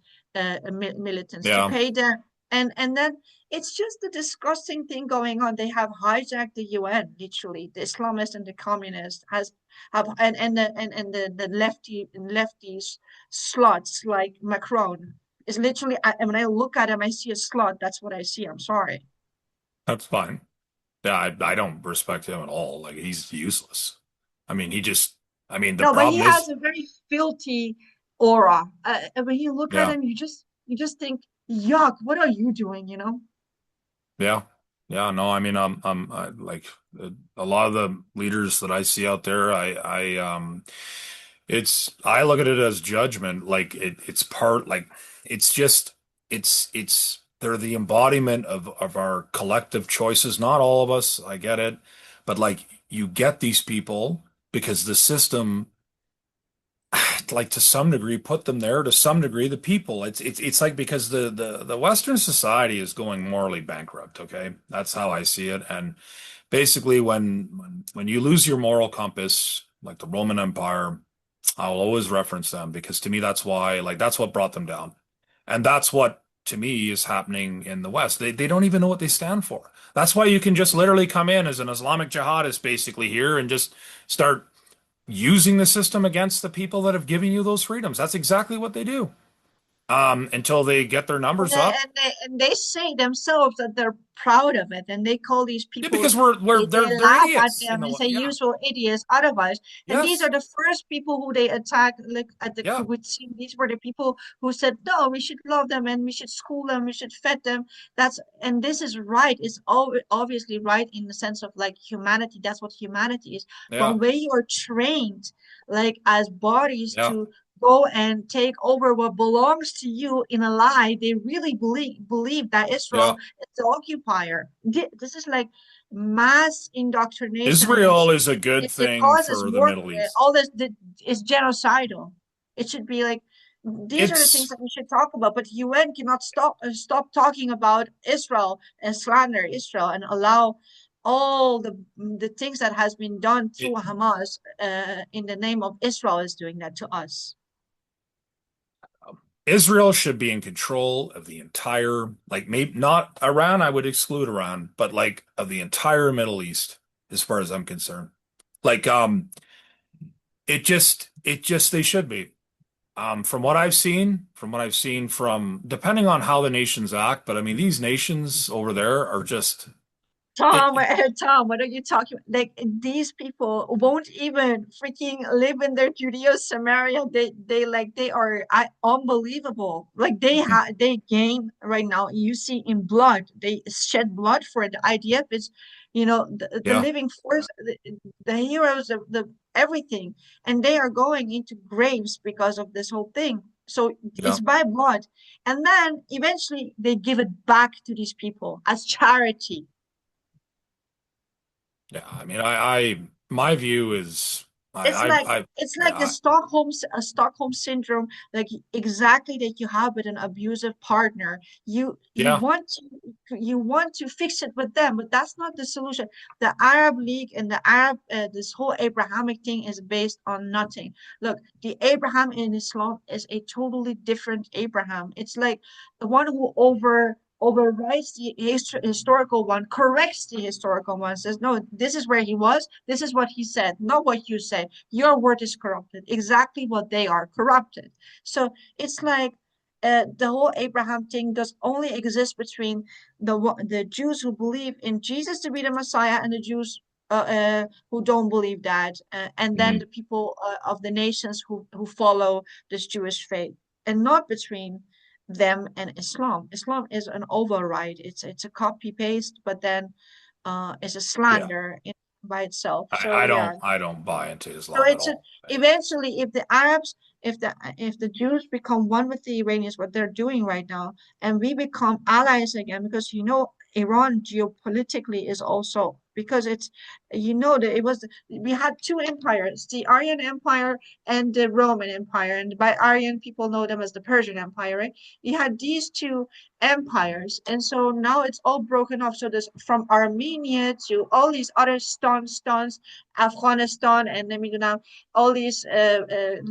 militants to Yeah. pay them. And then it's just a disgusting thing going on. They have hijacked the UN, literally. The Islamists and the communists have and the lefties slots like Macron is literally. When I look at him, I see a slot. That's what I see. I'm sorry. That's fine. Yeah, I don't respect him at all. Like he's useless. I mean, I mean, the No, but he problem has is, a very filthy aura. And when you look at yeah, him, you just think, yuck, what are you doing? yeah, yeah. No, I mean, like a lot of the leaders that I see out there, I look at it as judgment. Like it's part, like it's just, they're the embodiment of our collective choices. Not all of us, I get it, but like you get these people because the system like to some degree put them there, to some degree the people. It's like because the Western society is going morally bankrupt, okay? That's how I see it. And basically when you lose your moral compass, like the Roman Empire, I'll always reference them because to me that's why, like that's what brought them down. And that's what to me is happening in the West. They don't even know what they stand for. That's why you can just literally come in as an Islamic jihadist basically here and just start using the system against the people that have given you those freedoms. That's exactly what they do. Until they get their And numbers they, up. and they and they say themselves that they're proud of it, and they call these Yeah, people, because we're they they're laugh at idiots in them the and way. say Yeah. usual idiots otherwise. And these are Yes. the first people who they attack, like at the Yeah. Kibbutzim. These were the people who said, no, we should love them and we should school them, we should fed them. And this is right. It's all obviously right in the sense of like humanity. That's what humanity is. Yeah. But when you are trained, like as bodies Yeah. to go and take over what belongs to you in a lie. They really believe that Yeah. Israel is the occupier. This is like mass indoctrination, and Israel is a good if the thing cause is for the war, Middle East. all is genocidal. It should be like these are the things It's that we should talk about. But UN cannot stop talking about Israel and slander Israel and allow all the things that has been done through it, Hamas in the name of Israel is doing that to us. Israel should be in control of the entire, like maybe not Iran, I would exclude Iran, but like of the entire Middle East, as far as I'm concerned. Like, it just they should be. From what I've seen from depending on how the nations act, but I mean these nations over there are just Tom, it Tom, what are you talking about? Like these people won't even freaking live in their Judeo Samaria. They are unbelievable. Like they game right now. You see in blood, they shed blood for it. The IDF is, the yeah, living force, the heroes, the everything, and they are going into graves because of this whole thing. So yeah, it's by blood, and then eventually they give it back to these people as charity. yeah. I mean I my view is It's like I it's like the yeah, Stockholm syndrome, like exactly that you have with an abusive partner. yeah, You want to fix it with them, but that's not the solution. The Arab League and the Arab this whole Abrahamic thing is based on nothing. Look, the Abraham in Islam is a totally different Abraham. It's like the one who overwrites the historical one, corrects the historical one, says, no, this is where he was, this is what he said, not what you said. Your word is corrupted, exactly what they are, corrupted. So it's like the whole Abraham thing does only exist between the Jews who believe in Jesus to be the Messiah and the Jews who don't believe that, and then mhm, the people of the nations who follow this Jewish faith, and not between them and Islam. Islam is an override. It's a copy paste, but then it's a yeah. slander by itself. So yeah. I don't buy into So Islam at it's all. eventually, if the Arabs, if the Jews become one with the Iranians, what they're doing right now, and we become allies again, because Iran geopolitically is also, because it's that we had two empires, the Aryan Empire and the Roman Empire, and by Aryan people know them as the Persian Empire, right? We had these two empires, and so now it's all broken off. So there's from Armenia to all these other stones, Afghanistan, and then we go now all these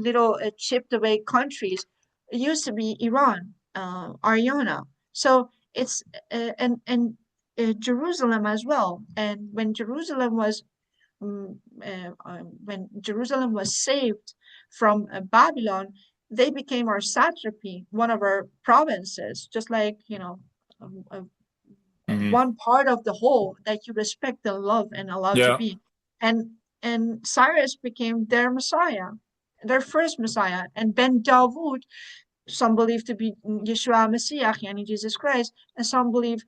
little chipped away countries. It used to be Iran, Ariyanâ. So it's Jerusalem as well. And when Jerusalem was saved from Babylon, they became our satrapy, one of our provinces, just like um, uh, Hmm. one part of the whole that you respect and love and allow to Yeah. be. And Cyrus became their Messiah, their first Messiah. And Ben Dawood, some believe to be Yeshua Messiah, yani Jesus Christ, and some believe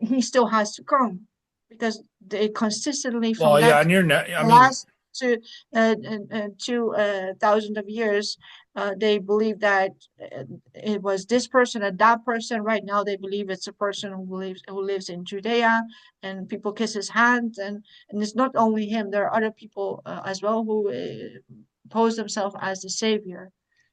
he still has to come, because they consistently from Well, yeah, that and I mean, last two, 2,000 of years, they believe that it was this person and that person. Right now, they believe it's a person who lives in Judea, and people kiss his hand, and it's not only him. There are other people as well who pose themselves as the savior.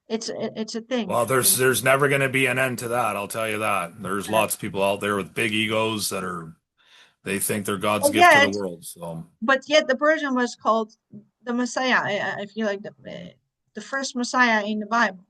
It's a thing, Well, you there's never going to be an end to that, I'll tell you that. There's know. lots of people out there with big egos that are they think they're God's But gift to the yet, world. So, the Persian was called the Messiah. I feel like the first Messiah in the Bible.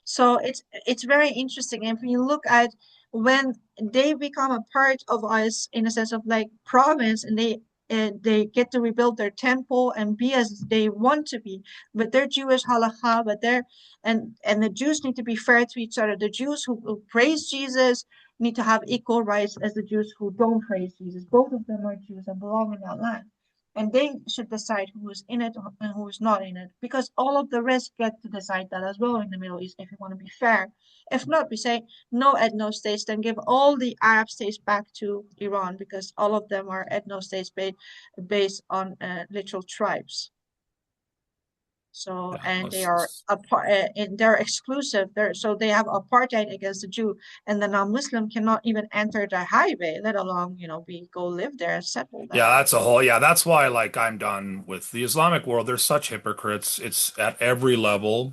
So it's very interesting. And if you look at when they become a part of us in a sense of like province, and they get to rebuild their temple and be as they want to be, but they're Jewish halakha, but they're and the Jews need to be fair to each other. The Jews who praise Jesus need to have equal rights as the Jews who don't praise Jesus. Both of them are Jews and belong in that land. And they should decide who is in it and who is not in it, because all of the rest get to decide that as well in the Middle East if you want to be fair. If not, we say no ethno states, then give all the Arab states back to Iran because all of them are ethno states based on literal tribes. So, yeah, and they let's are just apart, and they're exclusive. So they have apartheid against the Jew, and the non-Muslim cannot even enter the highway, let alone, be go live there and settle yeah, there. that's why like I'm done with the Islamic world. They're such hypocrites. It's at every level.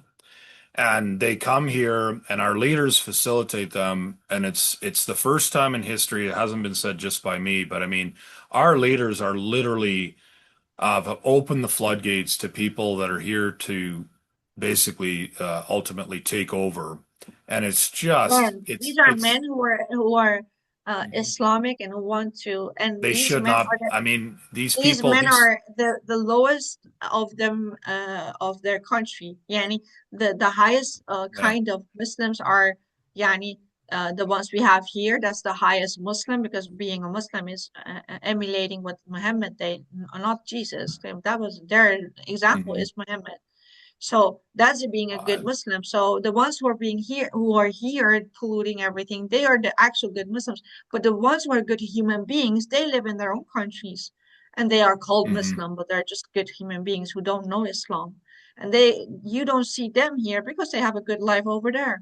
And they come here and our leaders facilitate them. And it's the first time in history, it hasn't been said just by me, but I mean, our leaders are literally have opened the floodgates to people that are here to basically ultimately take over. And it's just Men, these are men who are Islamic and who want to, and they these should men not. are the I mean, these men are the lowest of them of their country. Yani the highest yeah. kind of Muslims are yani the ones we have here. That's the highest Muslim because being a Muslim is emulating what Muhammad did, not Jesus. That was their example Mhm. is Muhammad. So that's being a good Uh, Muslim. So the ones who are here polluting everything, they are the actual good Muslims. But the ones who are good human beings, they live in their own countries, and they are called mhm. Muslim, but they're just good human beings who don't know Islam. And you don't see them here because they have a good life over there.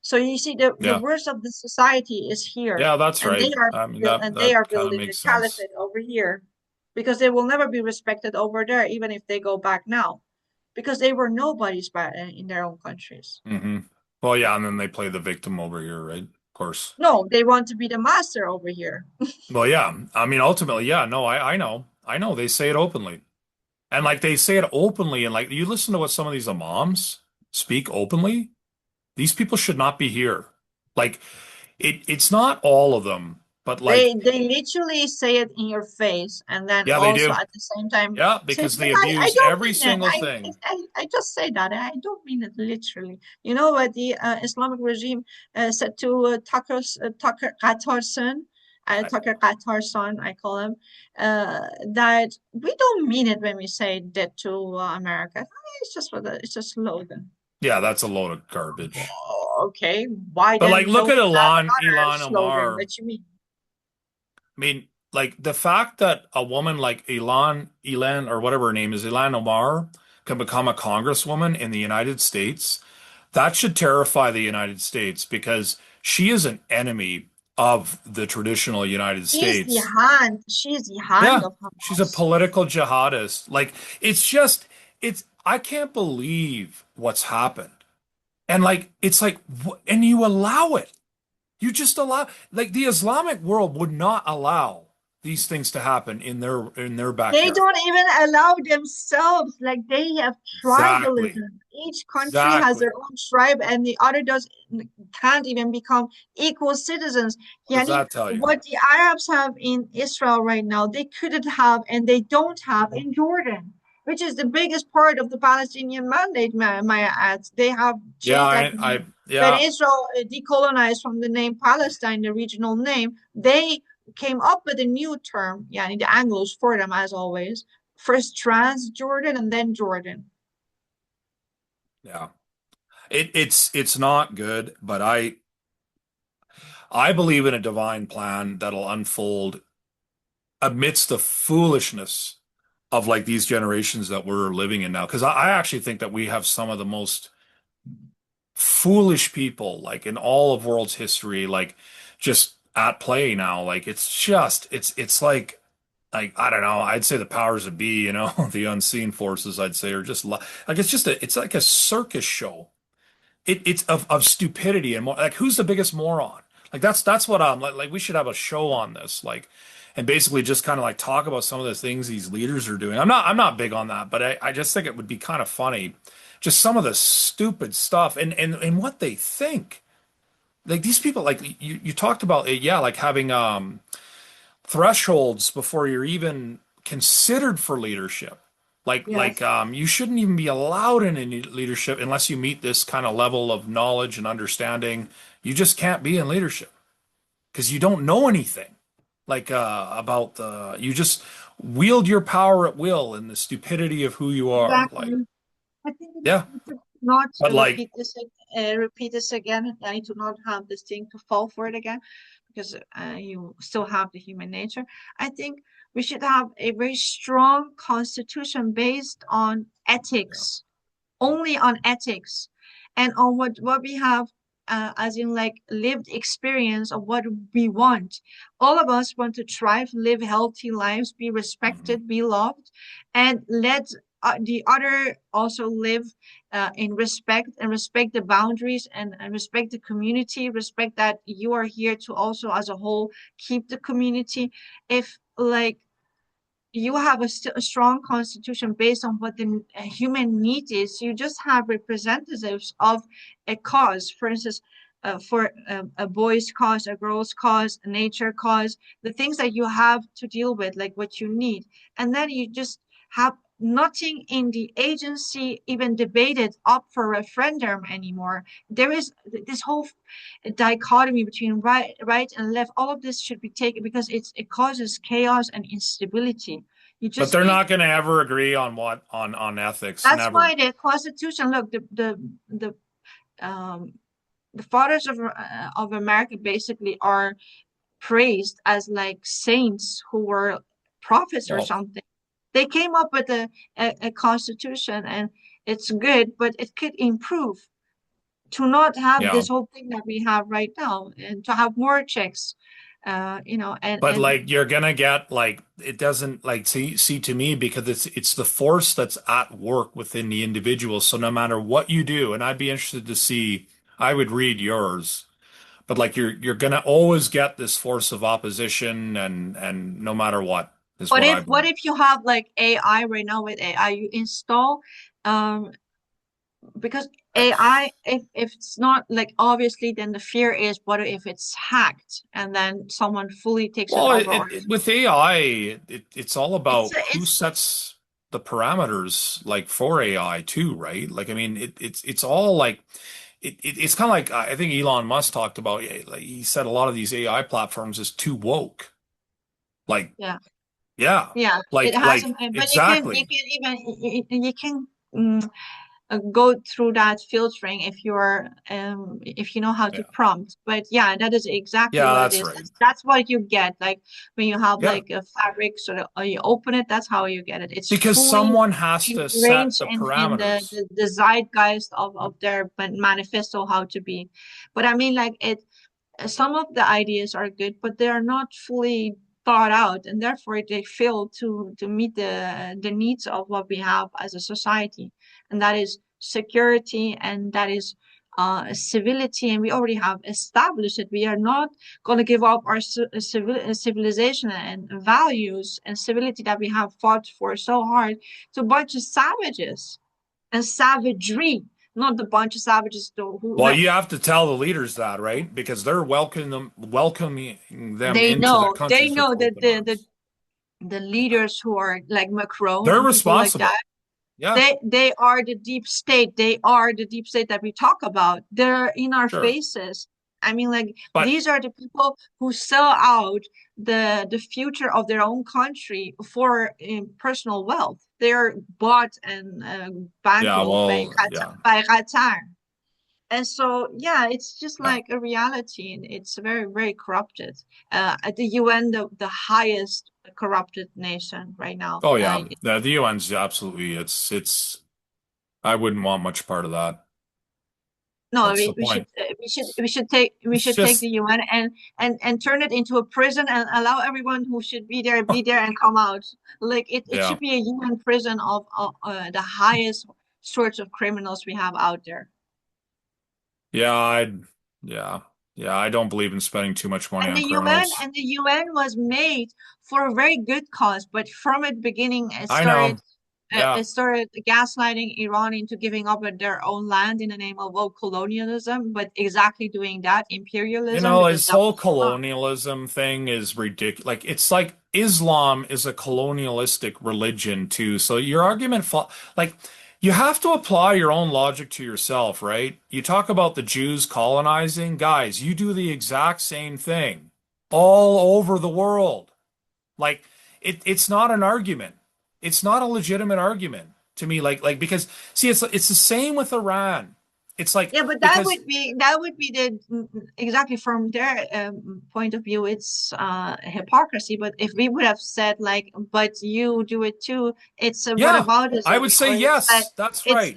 So you see, the Yeah. worst of the society is here, Yeah, that's and right. I mean they are that kind of building a makes sense. caliphate over here, because they will never be respected over there, even if they go back now, because they were nobodies back in their own countries. Hmm. Well, yeah, and then they play the victim over here, right? Of course. No, they want to be the master over here. Well, yeah. I mean, ultimately, yeah, no, I know. I know they say it openly. And like they say it openly and like you listen to what some of these imams speak openly, these people should not be here. Like it's not all of them, but like They literally say it in your face, and then yeah, they also do. at the same time Yeah, say, because "But they I abuse don't every mean it. single thing. I just say that. I don't mean it literally." You know what the Islamic regime said to Tucker Carlson, I, Tucker Carlson, I call him, that we don't mean it when we say that to America. It's just slogan. yeah, that's a load of garbage. Oh, okay, why But like then look don't at we have another Elon slogan Omar. that you mean? I mean, like the fact that a woman like Elan, or whatever her name is, Ilan Omar, can become a congresswoman in the United States, that should terrify the United States because she is an enemy of the traditional United States. She is the hand Yeah, of she's a Hamas. political jihadist. Like it's just, I can't believe what's happened. And like, it's like, and you allow it. You just allow, like the Islamic world would not allow these things to happen in their They backyard. don't even allow themselves, like they have Exactly. tribalism. Each country has Exactly. their own tribe, and the other does can't even become equal citizens. What does Yani, that tell you? what the Arabs have in Israel right now, they couldn't have, and they don't have in Jordan, which is the biggest part of the Palestinian mandate, Maya adds. They have Yeah, changed that name. When yeah, Israel decolonized from the name Palestine, the regional name, they came up with a new term, yeah, the Anglos for them as always. First Transjordan and then Jordan. yeah. It's not good, but I believe in a divine plan that'll unfold amidst the foolishness of like these generations that we're living in now. Because I actually think that we have some of the most foolish people like in all of world's history, like just at play now. Like it's just it's like like I don't know, I'd say the powers that be, the unseen forces, I'd say, are just like it's like a circus show. It's of stupidity and more like who's the biggest moron? Like that's what I'm like we should have a show on this, like, and basically just kind of like talk about some of the things these leaders are doing. I'm not big on that, but I just think it would be kind of funny, just some of the stupid stuff and what they think. Like these people, like you talked about it, yeah, like having thresholds before you're even considered for leadership. Like Yes. you shouldn't even be allowed in any leadership unless you meet this kind of level of knowledge and understanding. You just can't be in leadership because you don't know anything like about the you just wield your power at will and the stupidity of who you are. Like, Exactly. I think yeah, we should not but like, repeat this again. I do not have this thing to fall for it again because you still have the human nature. I think we should have a very strong constitution based on yeah. ethics, only on ethics, and on what we have, as in like lived experience of what we want. All of us want to thrive, live healthy lives, be Mhm. respected, be loved, and let the other also live in respect, and respect the boundaries, and respect the community, respect that you are here to also as a whole keep the community. If like you have a strong constitution based on what the human need is. You just have representatives of a cause. For instance, for a boy's cause, a girl's cause, a nature cause, the things that you have to deal with, like what you need. And then you just have nothing in the agency even debated up for referendum anymore. There is this whole dichotomy between right and left. All of this should be taken because it causes chaos and instability. You But just they're need. not going to ever agree on what on ethics. That's Never. why the Constitution. Look, um the fathers of America basically are praised as like saints who were prophets or Well, something. They came up with a constitution, and it's good, but it could improve to not have yeah. this whole thing that we have right now, and to have more checks, But and like you're gonna get like it doesn't like see to me because it's the force that's at work within the individual. So no matter what you do, and I'd be interested to see, I would read yours, but like you're gonna always get this force of opposition and no matter what is what I what believe. if you have like AI right now? With AI you install, um because I, AI, if it's not like obviously, then the fear is what if it's hacked and then someone fully takes it well, over, or with AI, it's all it's about who it's sets the parameters like for AI too, right? Like I mean, it's all like it's kind of like I think Elon Musk talked about. Like he said, a lot of these AI platforms is too woke. Like, yeah. yeah, Yeah, it has like some, but you exactly. can even you can go through that filtering if you know how to Yeah, prompt. But yeah, that is exactly yeah, what it that's is. right. That's what you get. Like when you have Yeah, like a fabric, sort of, or you open it, that's how you get it. It's because fully someone has to set ingrained the in parameters. the zeitgeist of their manifesto how to be. But I mean, like it some of the ideas are good, but they are not fully thought out, and therefore they fail to meet the needs of what we have as a society, and that is security, and that is civility, and we already have established it. We are not going to give up our civilization and values and civility that we have fought for so hard to a bunch of savages and savagery, not the bunch of savages though, who Well, like you have to tell the leaders that, right? Because they're welcoming them they into their know they countries with know that open arms. the Yeah, leaders who are like Macron they're and people like that, responsible. Yeah, they are the deep state. They are the deep state that we talk about. They're in our sure. faces. I mean, like But these are the people who sell out the future of their own country for personal wealth. They're bought and yeah, bankrolled well, yeah. By Qatar. And so, yeah, it's just Yeah. like a reality, and it's very, very corrupted. At the UN, the highest corrupted nation right now. Oh yeah. The UN's absolutely I wouldn't want much part of that. No, What's the point? we It's should take just the UN and turn it into a prison and allow everyone who should be there and come out. Like it yeah. should be a UN prison of the highest sorts of criminals we have out there. Yeah, yeah. Yeah, I don't believe in spending too much money And on criminals. the UN was made for a very good cause, but from its beginning, I know. Yeah. it started gaslighting Iran into giving up their own land in the name of colonialism, but exactly doing that, You imperialism, know, because this that whole was wrong. colonialism thing is ridiculous. Like, it's like Islam is a colonialistic religion too. So your argument, like, you have to apply your own logic to yourself, right? You talk about the Jews colonizing. Guys, you do the exact same thing all over the world. Like, it's not an argument. It's not a legitimate argument to me. Because see, it's the same with Iran. It's like Yeah, but because that would be the exactly from their point of view, it's hypocrisy. But if we would have said like, but you do it too, it's yeah, I whataboutism, would say or it's like yes. That's it's right.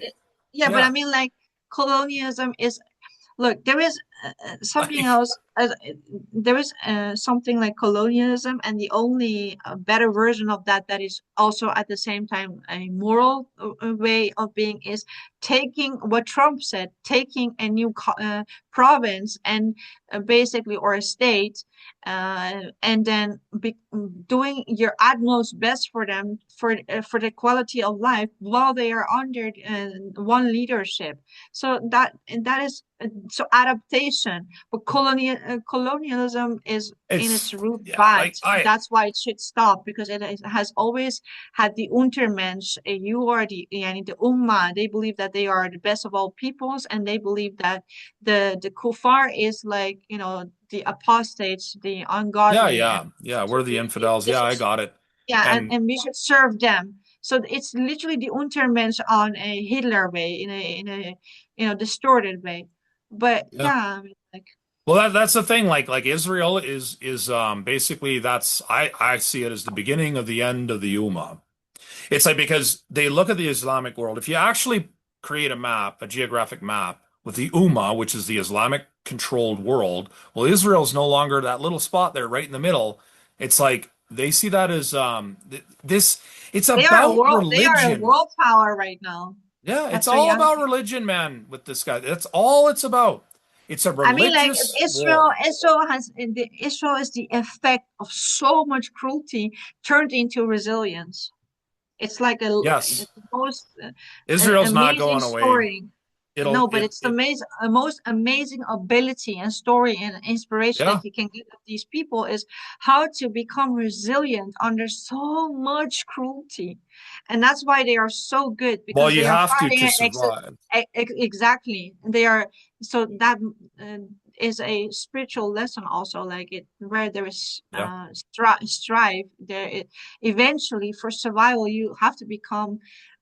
yeah. But I Yeah. mean, like colonialism is look, there is something Like, else. There is something like colonialism, and the only better version of that that is also at the same time a moral way of being is taking what Trump said, taking a new province and basically or a state, and then doing your utmost best for them for the quality of life while they are under one leadership. So that is so adaptation, but colonialism is in its it's root yeah, bad. like I That's why it should stop because has always had the Untermensch. You are yani the Ummah. They believe that they are the best of all peoples, and they believe that the kuffar is like the apostates, the yeah, ungodly, and yeah, yeah, we're the infidels. we Yeah, should I got it. yeah, And and we should serve them. So it's literally the Untermensch on a Hitler way, in a distorted way. But yeah. yeah, I mean, like Well, that's the thing. Like Israel is basically that's I see it as the beginning of the end of the Ummah. It's like because they look at the Islamic world. If you actually create a map, a geographic map with the Ummah, which is the Islamic controlled world, well, Israel's no longer that little spot there right in the middle. It's like they see that as this. It's about they are a religion. world power right now. Yeah, it's That's all about reality. religion, man, with this guy. That's all it's about. It's a I mean, like religious war. Israel is the effect of so much cruelty turned into resilience. It's like Yes. it's the most Israel's not amazing going away. story. It'll No, but it it's the it most amazing ability and story and inspiration yeah. that you can get of these people is how to become resilient under so much cruelty. And that's why they are so good Well, because you they are have fighting to survive. exactly. They are so that uh, is a spiritual lesson also, like it where there is Yeah. strive there. Eventually, for survival, you have to become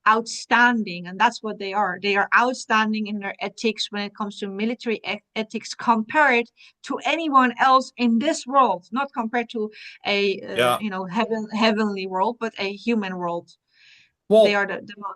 outstanding, and that's what they are. They are outstanding in their ethics when it comes to military ethics compared to anyone else in this world, not compared to a Yeah. heavenly world, but a human world. They Well, are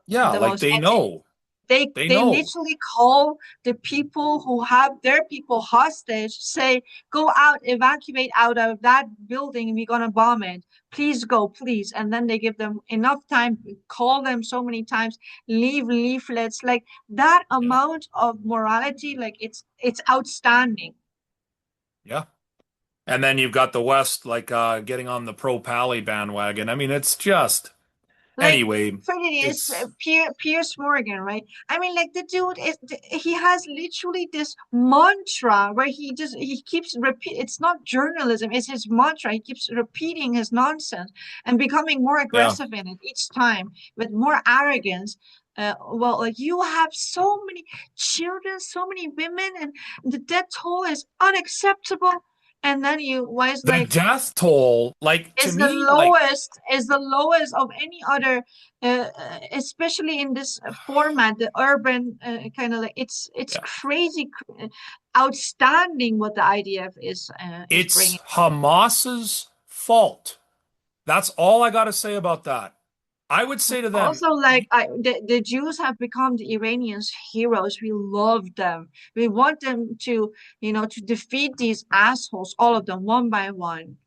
yeah, the like most they ethic. know. They They know. literally call the people who have their people hostage, say, go out, evacuate out of that building, we're gonna bomb it. Please go, please. And then they give them enough time, call them so many times, leave leaflets, like that Yeah. amount of morality, like it's outstanding. Yeah. And then you've got the West like getting on the pro-Pally bandwagon. I mean, it's just Like anyway, for this it's Pierce Morgan, right? I mean, like the dude is he has literally this mantra where he keeps repeat. It's not journalism; it's his mantra. He keeps repeating his nonsense and becoming more yeah. aggressive in it each time with more arrogance. Well, like you have so many children, so many women, and the death toll is unacceptable. And then you was The like death toll, like to me, like is the lowest of any other especially in this format, the urban kind of like it's yeah. crazy outstanding what the IDF is It's bringing. Hamas's fault. That's all I got to say about that. I would say to them, Also, like the Jews have become the Iranians' heroes. We love them. We want them to, to defeat these assholes, all of them, one by one.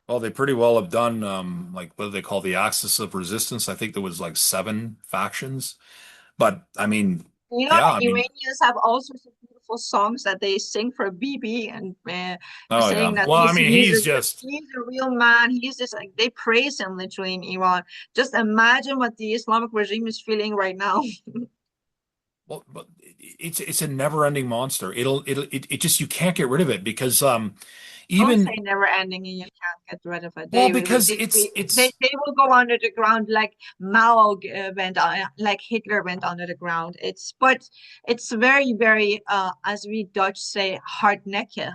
well, they pretty well have done like what do they call the axis of resistance? I think there was like seven factions. But I mean, You know yeah, that I mean, Iranians have all sorts of beautiful songs that they sing for Bibi and oh saying yeah. that Well, I mean, he's a he's good, just he's a real man. He's just like they praise him literally in Iran. Just imagine what the Islamic regime is feeling right now. well, but it's a never-ending monster. It just you can't get rid of it because Don't say even never ending and you can't get rid of it. well They because they will go under the ground like Mao went on, like Hitler went under the ground. It's very very as we Dutch say hardnekkig,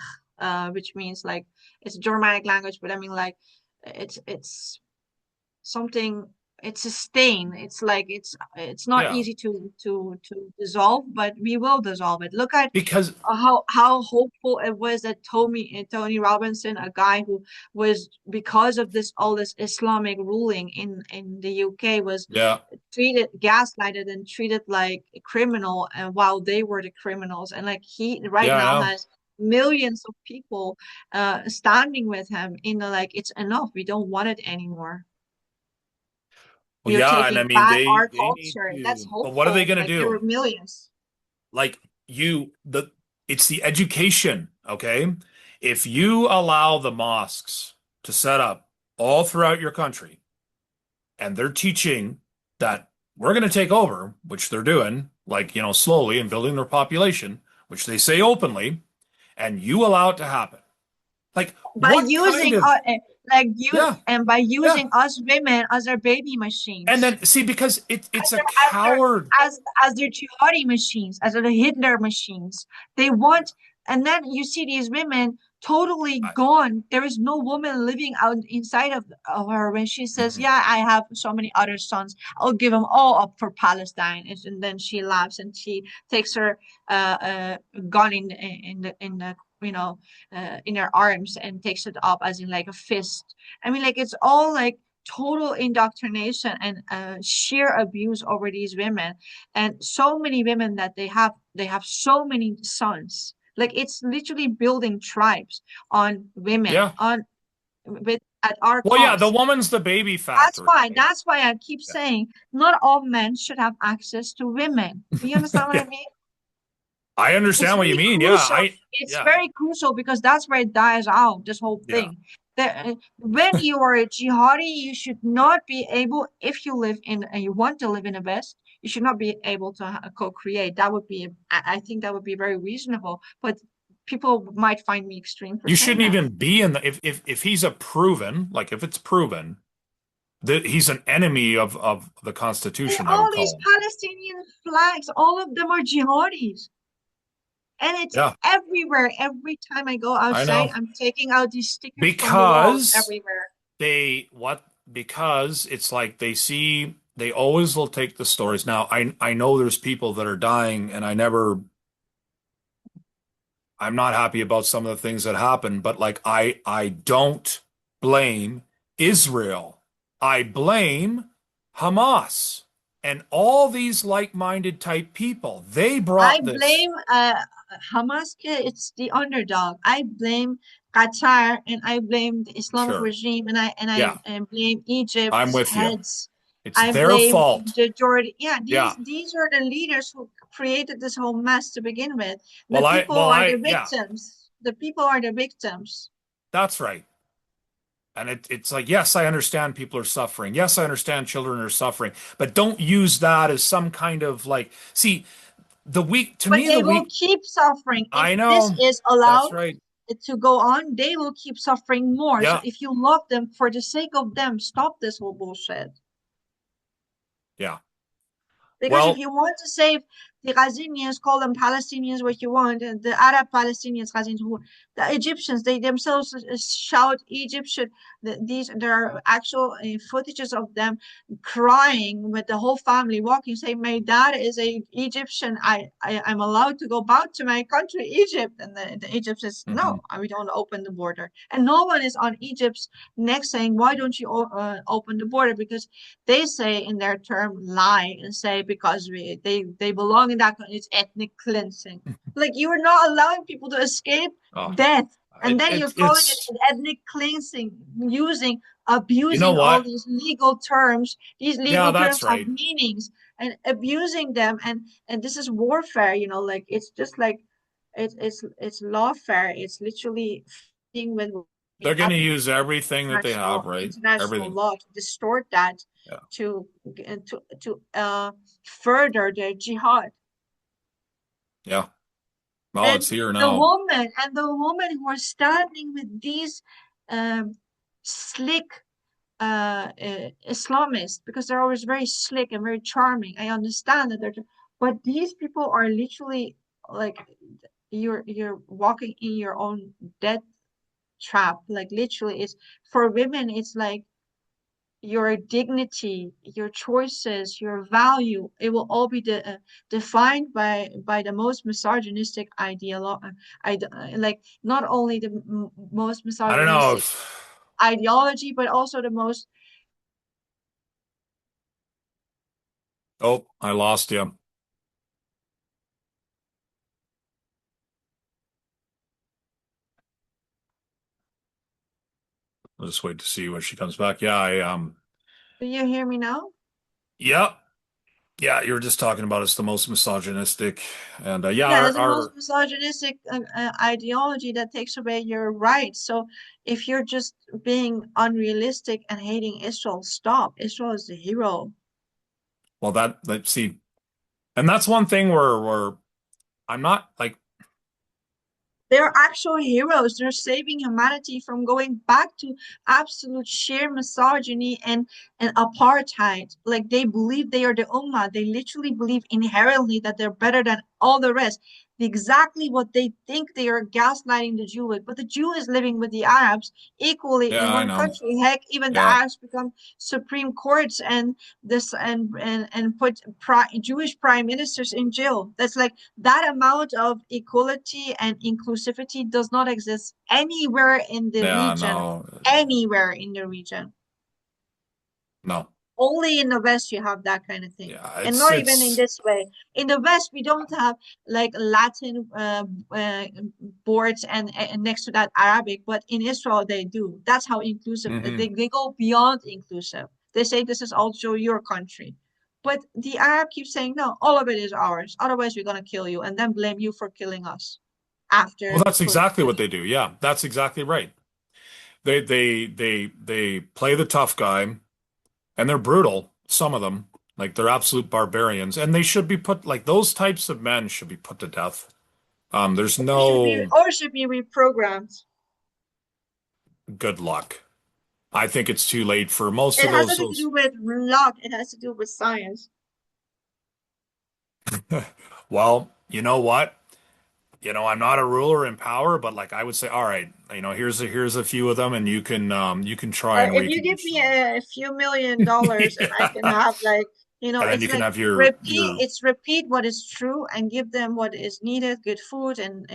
which means like it's a Germanic language, but I mean like it's something, it's a stain. It's like it's not yeah easy to dissolve, but we will dissolve it. Look at because how hopeful it was that Tony Robinson, a guy who was because of this all this Islamic ruling in the UK, was yeah treated gaslighted and treated like a criminal, and while they were the criminals, and like he right yeah I now know. has millions of people standing with him in the like it's enough, we don't want it anymore. Well, You're yeah, and I taking mean back our they need culture. That's to, but what are they hopeful. going to Like there do? were millions. Like you the it's the education, okay? If you allow the mosques to set up all throughout your country and they're teaching that we're going to take over, which they're doing, like, slowly and building their population, which they say openly, and you allow it to happen. Like, By what kind using of, like you yeah, and by yeah. using us women as their baby And machines, then see, because it's as a their coward. as their jihadi machines, as their Hitler machines. They want, and then you see these women totally I, gone. There is no woman living out inside of her when she says, mhm. "Yeah, I have so many other sons. I'll give them all up for Palestine." And then she laughs and she takes her gun in the in her arms and takes it up as in like a fist. I mean, like it's all like total indoctrination and sheer abuse over these women, and so many women that they have so many sons. Like it's literally building tribes on women Yeah. on with at our Well, yeah, the cost. woman's the baby That's factory, why right? that's why I keep Yeah. saying not all men should have access to women. Do you understand what I Yeah. mean? I It's understand what you very mean. Yeah, crucial. It's yeah, very crucial because that's where it dies out, this whole yeah. thing. When you are a jihadi, you should not be able, if you live in and you want to live in the West, you should not be able to co-create. That would be, I think that would be very reasonable. But people might find me extreme for You saying shouldn't that. even be in the if he's a proven, like if it's proven that he's an enemy of the And Constitution, I would all these call him. Palestinian flags, all of them are jihadis. And it's Yeah, everywhere. Every time I go I outside, know. I'm taking out these stickers from the walls Because everywhere. because it's like they always will take the stories. Now, I know there's people that are dying and I'm not happy about some of the things that happen, but like I don't blame Israel. I blame Hamas and all these like-minded type people. They I brought this. blame Hamas. It's the underdog. I blame Qatar and I blame the Islamic Sure. regime and Yeah, I blame I'm Egypt's with you. heads. It's I their blame fault. the Jordan. Yeah, Yeah. these are the leaders who created this whole mess to begin with. The Well, people are the yeah, victims. The people are the victims. that's right. And it's like, yes, I understand people are suffering. Yes, I understand children are suffering, but don't use that as some kind of like, see, to But me, they will keep suffering if I this know. is That's allowed right. to go on. They will keep suffering more. So Yeah. if you love them for the sake of them, stop this whole bullshit. Yeah. Because if Well, you want to save the Gazinians, call them Palestinians, what you want, and the Arab Palestinians, Gazinians, who, the Egyptians, they themselves shout Egyptian. There are actual footages of them crying with the whole family walking, saying, "My dad is a Egyptian. I'm allowed to go back to my country, Egypt." And the Egypt says, Hmm. "No, we don't open the border." And no one is on Egypt's neck saying, "Why don't you open the border?" Because they say in their term lie and say because they belong in that country, it's ethnic cleansing. Like you're not allowing people to escape Oh, death, and then you're calling it it's, ethnic cleansing, using you know abusing all what? these legal terms. These Yeah, legal terms that's have right. meanings, and abusing them, and this is warfare. Like it's just like it's lawfare. It's literally fighting with They're going to applicable use everything that they have, right? international Everything. law to distort that Yeah. to further their jihad. Yeah. Well, And it's here now. the woman who are standing with these um, slick Islamists, because they're always very slick and very charming. I understand that but these people are literally like you're walking in your own death trap. Like literally, it's for women. It's like your dignity, your choices, your value, it will all be defined by the most misogynistic like not only the most I don't know misogynistic if, ideology, but also the most. oh, I lost you. I'll just wait to see when she comes back. Yeah, Do you hear me now? yeah, yeah, you were just talking about it's the most misogynistic. And yeah, Yeah, it's the most misogynistic ideology that takes away your rights. So if you're just being unrealistic and hating Israel, stop. Israel is the hero. well, that, see, and that's one thing where I'm not like, They're actual heroes. They're saving humanity from going back to absolute sheer misogyny and apartheid. Like they believe they are the Ummah. They literally believe inherently that they're better than all the rest. Exactly what they think they are gaslighting the Jew with. But the Jew is living with the Arabs equally in yeah, I one know. country. Heck, even the Yeah. Arabs become Supreme Courts and this and put Jewish prime ministers in jail. That's like that amount of equality and inclusivity does not exist anywhere in the Yeah, region. no, Anywhere in the region. no. Only in the West you have that kind of thing. Yeah, And it's not even in it's this way. In the West, we don't have like Latin boards and next to that Arabic, but in Israel they do. That's how inclusive. hmm They go beyond inclusive. They say this is also your country. But the Arab keeps saying, no, all of it is ours. Otherwise, we're going to kill you and then blame you for killing us well, after that's putting exactly what they do. Yeah, that's exactly right. They play the tough guy and they're brutal, some of them. Like they're absolute barbarians and they should be put like those types of men should be put to death. There's no or should be reprogrammed. good luck. I think it's too late for most It of has those nothing to those do with luck. It has to do with science. well, you know what? I'm not a ruler in power, but like I would say, all right, here's a few of them, and you can try and If you give recondition me them. a few million dollars and I can Yeah. have like, And then it's you can like have your repeat what is true and give them what is needed, good food and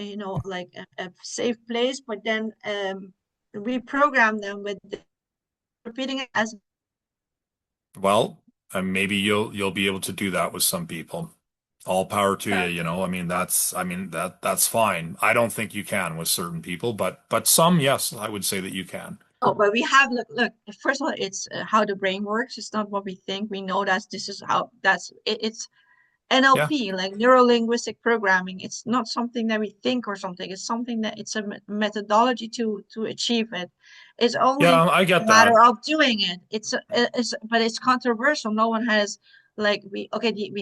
like a safe place, but then reprogram them with repeating it as well, and maybe you'll be able to do that with some people. All power to you, uh, I mean that's fine. I don't think you can with certain people, but some, yes, I would say that you can. oh, but we have look. First of all, it's how the brain works. It's not what we think. We know that this is how it's Yeah. NLP, like neuro linguistic programming. It's not something that we think or something. It's something that it's a methodology to achieve it. It's only Yeah, I a get matter that. of doing it. But it's controversial. No one has like we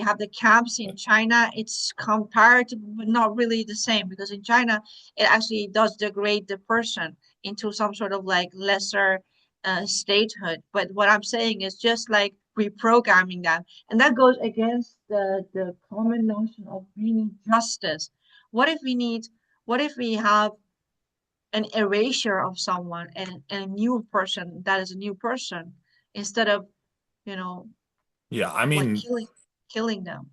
have the camps in China. It's comparative, but not really the same because in China it actually does degrade the person into some sort of like lesser statehood. But what I'm saying is just like reprogramming them. And that goes against the common notion of we need justice. What if we need, what if we have an erasure of someone and a new person that is a new person instead of, you know, Yeah, I like mean, killing them?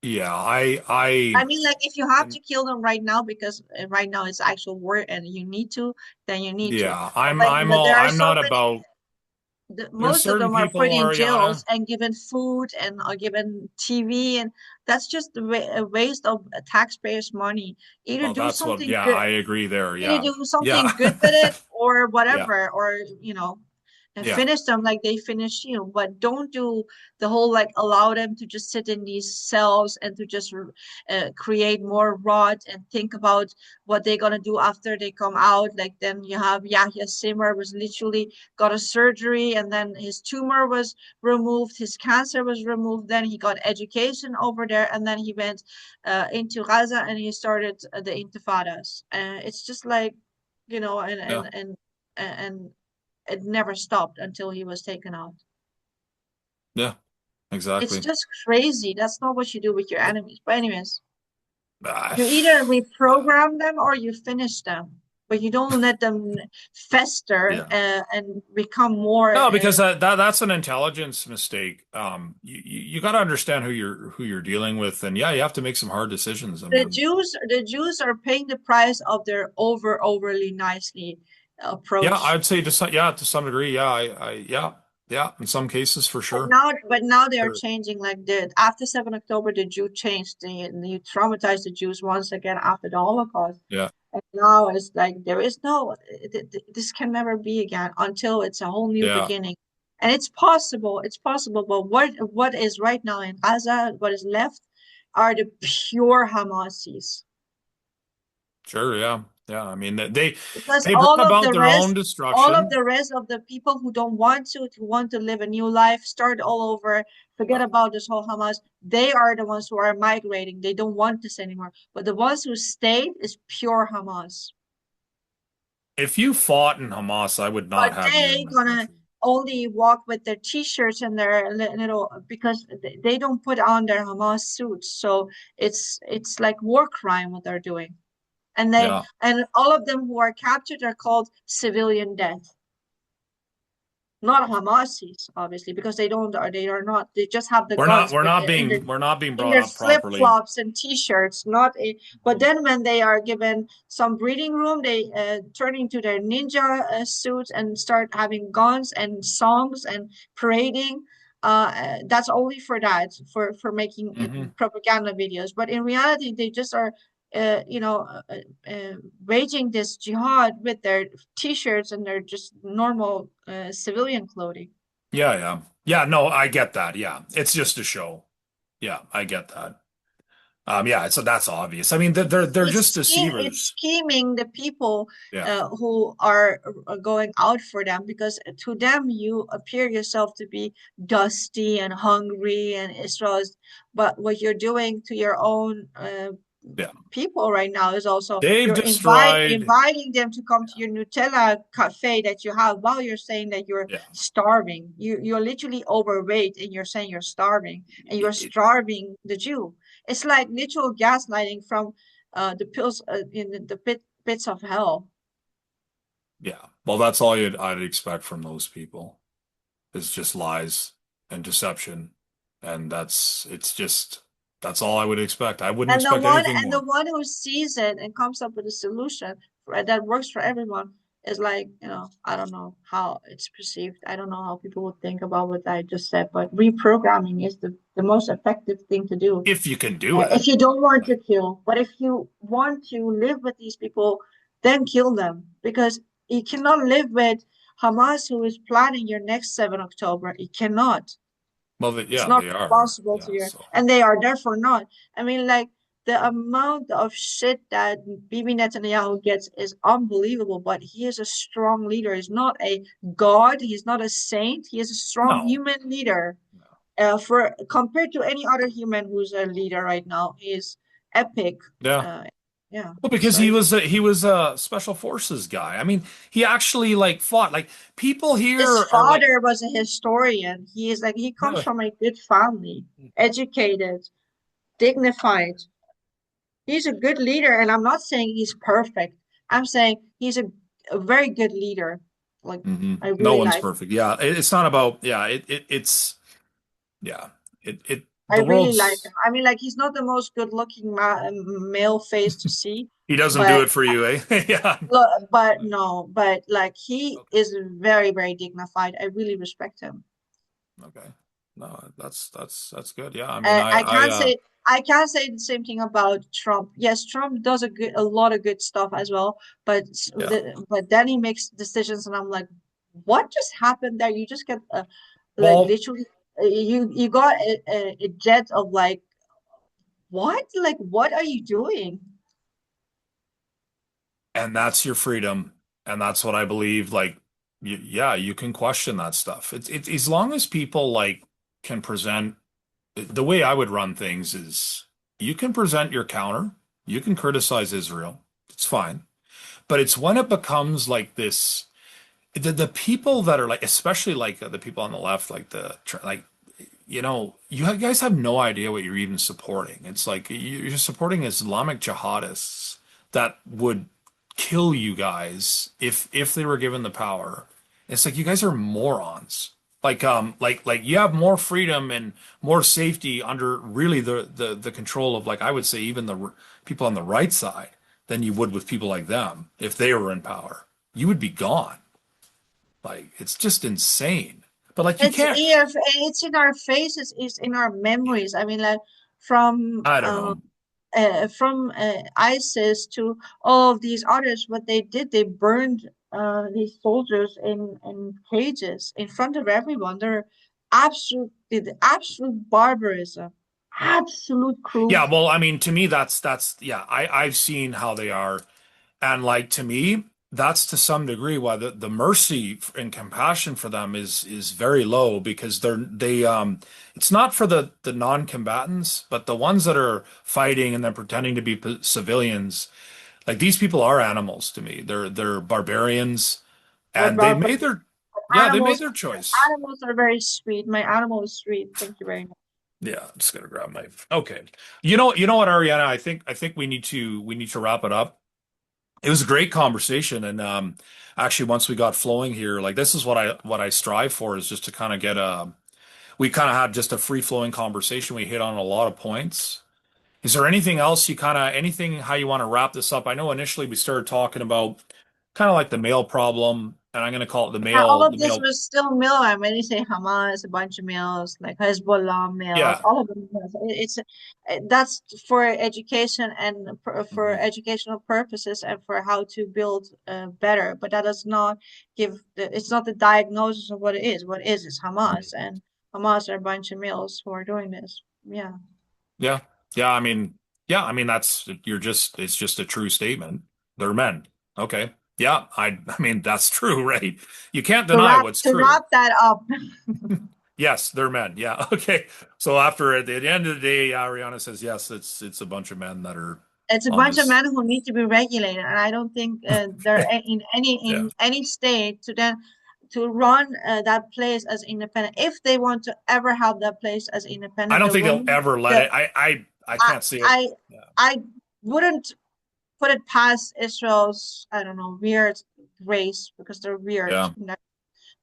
yeah, I mean, like if you have and to kill them right now because right now it's actual war and you need to, then you need to. yeah, But like, but there are I'm so not many. about. There's Most of certain them are people, put in Ariana. jails and given food and are given TV, and that's just a waste of taxpayers' money. Either Well, do that's what. something Yeah, good, I agree there. either Yeah, do something good with yeah, it or yeah, whatever, or and yeah, finish them like they finish you, but don't do the whole like allow them to just sit in these cells and to just create more rot and think about what they're gonna do after they come out. Like then you have Yahya Simmer was literally got a surgery and then his tumor was removed, his cancer was removed, then he got education over there, and then he went into Gaza and he started the intifadas. It's just like, and yeah, and it never stopped until he was taken out. yeah. It's Exactly. just crazy. That's not what you do with your enemies. But anyways, Ah, you either yeah, reprogram them or you finish them, but you don't let them fester yeah. and become more. No, because that's an intelligence mistake. You got to understand who you're dealing with, and yeah, you have to make some hard decisions. I mean, The Jews are paying the price of their overly nicely yeah, approach. I'd say yeah, to some degree, yeah, yeah, yeah, in some cases for But sure. now, but now they are Sure. changing. Like after 7 October, the Jew changed. You traumatized the Jews once again after the Holocaust. Yeah, And now it's like there is no, this can never be again until it's a whole new yeah, beginning. And it's possible. But what is right now in Gaza, what is left, are the pure Hamasis. sure, yeah, yeah. I mean, Because they brought about their own all of destruction. the rest of the people who don't want to, who want to live a new life, start all over, forget Uh, about this whole Hamas, they are the ones who are migrating. They don't want this anymore. But the ones who stayed is pure Hamas. if you fought in Hamas, I would But not have you in they my gonna country. only walk with their t-shirts and their little because they don't put on their Hamas suits. So it's like war crime what they're doing. Yeah, And all of them who are captured are called civilian death. Not Hamasis, obviously, because they are not, they just have the guns, but we're not being in brought their up properly. flip-flops and t-shirts, not a, but then when they are given some breathing room, they turn into their ninja suits and start having guns and songs and parading. That's only for that, for making Hmm. propaganda videos. But in reality, they just are uh, you know, uh, waging this jihad with their t-shirts and their just normal civilian clothing. Yeah, yeah, yeah. No, I get that. Yeah, it's just a show. Yeah, I get that. Yeah, so that's obvious. I mean, they're just It's deceivers. scheming the people Yeah, who are going out for them, because to them you appear yourself to be dusty and hungry and Israel's, but what you're doing to your own yeah. people right now is also They've you're destroyed. inviting them to come to your Nutella cafe that you have while you're saying that you're Yeah, starving. You're literally overweight and you're saying you're starving and you're it- starving the Jew. It's like literal gaslighting from the pills in the pits of hell. yeah. Well, that's all I'd expect from those people is just lies and deception, and it's just that's all I would expect. I wouldn't expect anything And the more. one who sees it and comes up with a solution that works for everyone is like, I don't know how it's perceived. I don't know how people would think about what I just said, but reprogramming is the most effective thing to do. If you can do it, If you don't want to like, kill, but if you want to live with these people, then kill them, because you cannot live with Hamas who is planning your next 7 October. You cannot. well, It's yeah, not they are. responsible to Yeah, your, so and they are therefore not. I mean, like the amount of shit that Bibi Netanyahu gets is unbelievable, but he is a strong leader. He's not a god. He's not a saint. He is a strong no, human leader. no. For compared to any other human who's a leader right now, he is epic. Yeah, Uh, Yeah. Well, because So I he was a special forces guy. I mean, he actually like fought. Like people his here are like, father was a historian. He is like he comes really? from a good family, educated, dignified. He's a good leader, and I'm not saying he's perfect. I'm saying he's a very good leader. Like I No really one's like perfect. Yeah, it's not about. Yeah, it's yeah. It I the really like world's him. I mean, like he's not the most good-looking male face to see, he doesn't do but it for you, eh? Yeah. but no, but like he Okay. is very, very dignified. I really respect him. Okay. No, that's good. Yeah. I mean, And I can't say the same thing about Trump. Yes, Trump does a lot of good stuff as well, but yeah. but then he makes decisions, and I'm like, what just happened there? You just get like Well, literally you got a jet of like what? Like what are you doing? and that's your freedom, and that's what I believe. Like, yeah, you can question that stuff. It's as long as people like can present the way I would run things is you can present your counter, you can criticize Israel. It's fine. But it's when it becomes like this, the people that are like, especially like the people on the left, like like, guys have no idea what you're even supporting. It's like you're supporting Islamic jihadists that would kill you guys if they were given the power. It's like you guys are morons. Like you have more freedom and more safety under really the control of like I would say even the people on the right side than you would with people like them if they were in power. You would be gone. Like it's just insane. But like you It's can't. it's in our faces, it's in our memories. I mean, like from I don't uh, know. ISIS to all of these others, what they did, they burned these soldiers in cages in front of everyone. They're the absolute barbarism, absolute Yeah, cruelty. well, I mean, to me, that's yeah. I've seen how they are, and like to me, that's to some degree why the mercy and compassion for them is very low because it's not for the non-combatants, but the ones that are fighting and then pretending to be civilians. Like these people are animals to me. They're barbarians, They're and barbaric. they made Animals, their choice. animals are very sweet. My animal is sweet. Thank you very much. Yeah, I'm just gonna grab my. Okay, you know what, Ariana? I think we need to wrap it up. It was a great conversation, and actually, once we got flowing here, like this is what I strive for is just to kind of get a. We kind of had just a free flowing conversation. We hit on a lot of points. Is there anything else you kind of anything how you want to wrap this up? I know initially we started talking about kind of like the male problem, and I'm gonna call it Yeah, all the of this male. was still male. I mean, you say Hamas, a bunch of males, like Hezbollah males, Yeah. all of them males. That's for education and for Mhm. educational purposes and for how to build better. But that does not it's not the diagnosis of what it is. What is Hamas, and Hamas are a bunch of males who are doing this. Yeah. Yeah. Yeah. I mean, that's, it's just a true statement. They're men. Okay. Yeah. I mean, that's true, right? You can't deny what's To true. wrap that up, Yes, they're men. Yeah. Okay. So after at the end of the day, Ariana says, yes, it's a bunch of men that are it's a on bunch of this. men who need to be regulated, and I don't think Yeah. in any state to then to run that place as independent. If they want to ever have that place as I independent, don't the think they'll women, ever let the it. I I can't see it. I Yeah. I wouldn't put it past Israel's I don't know weird race because they're weird. Yeah.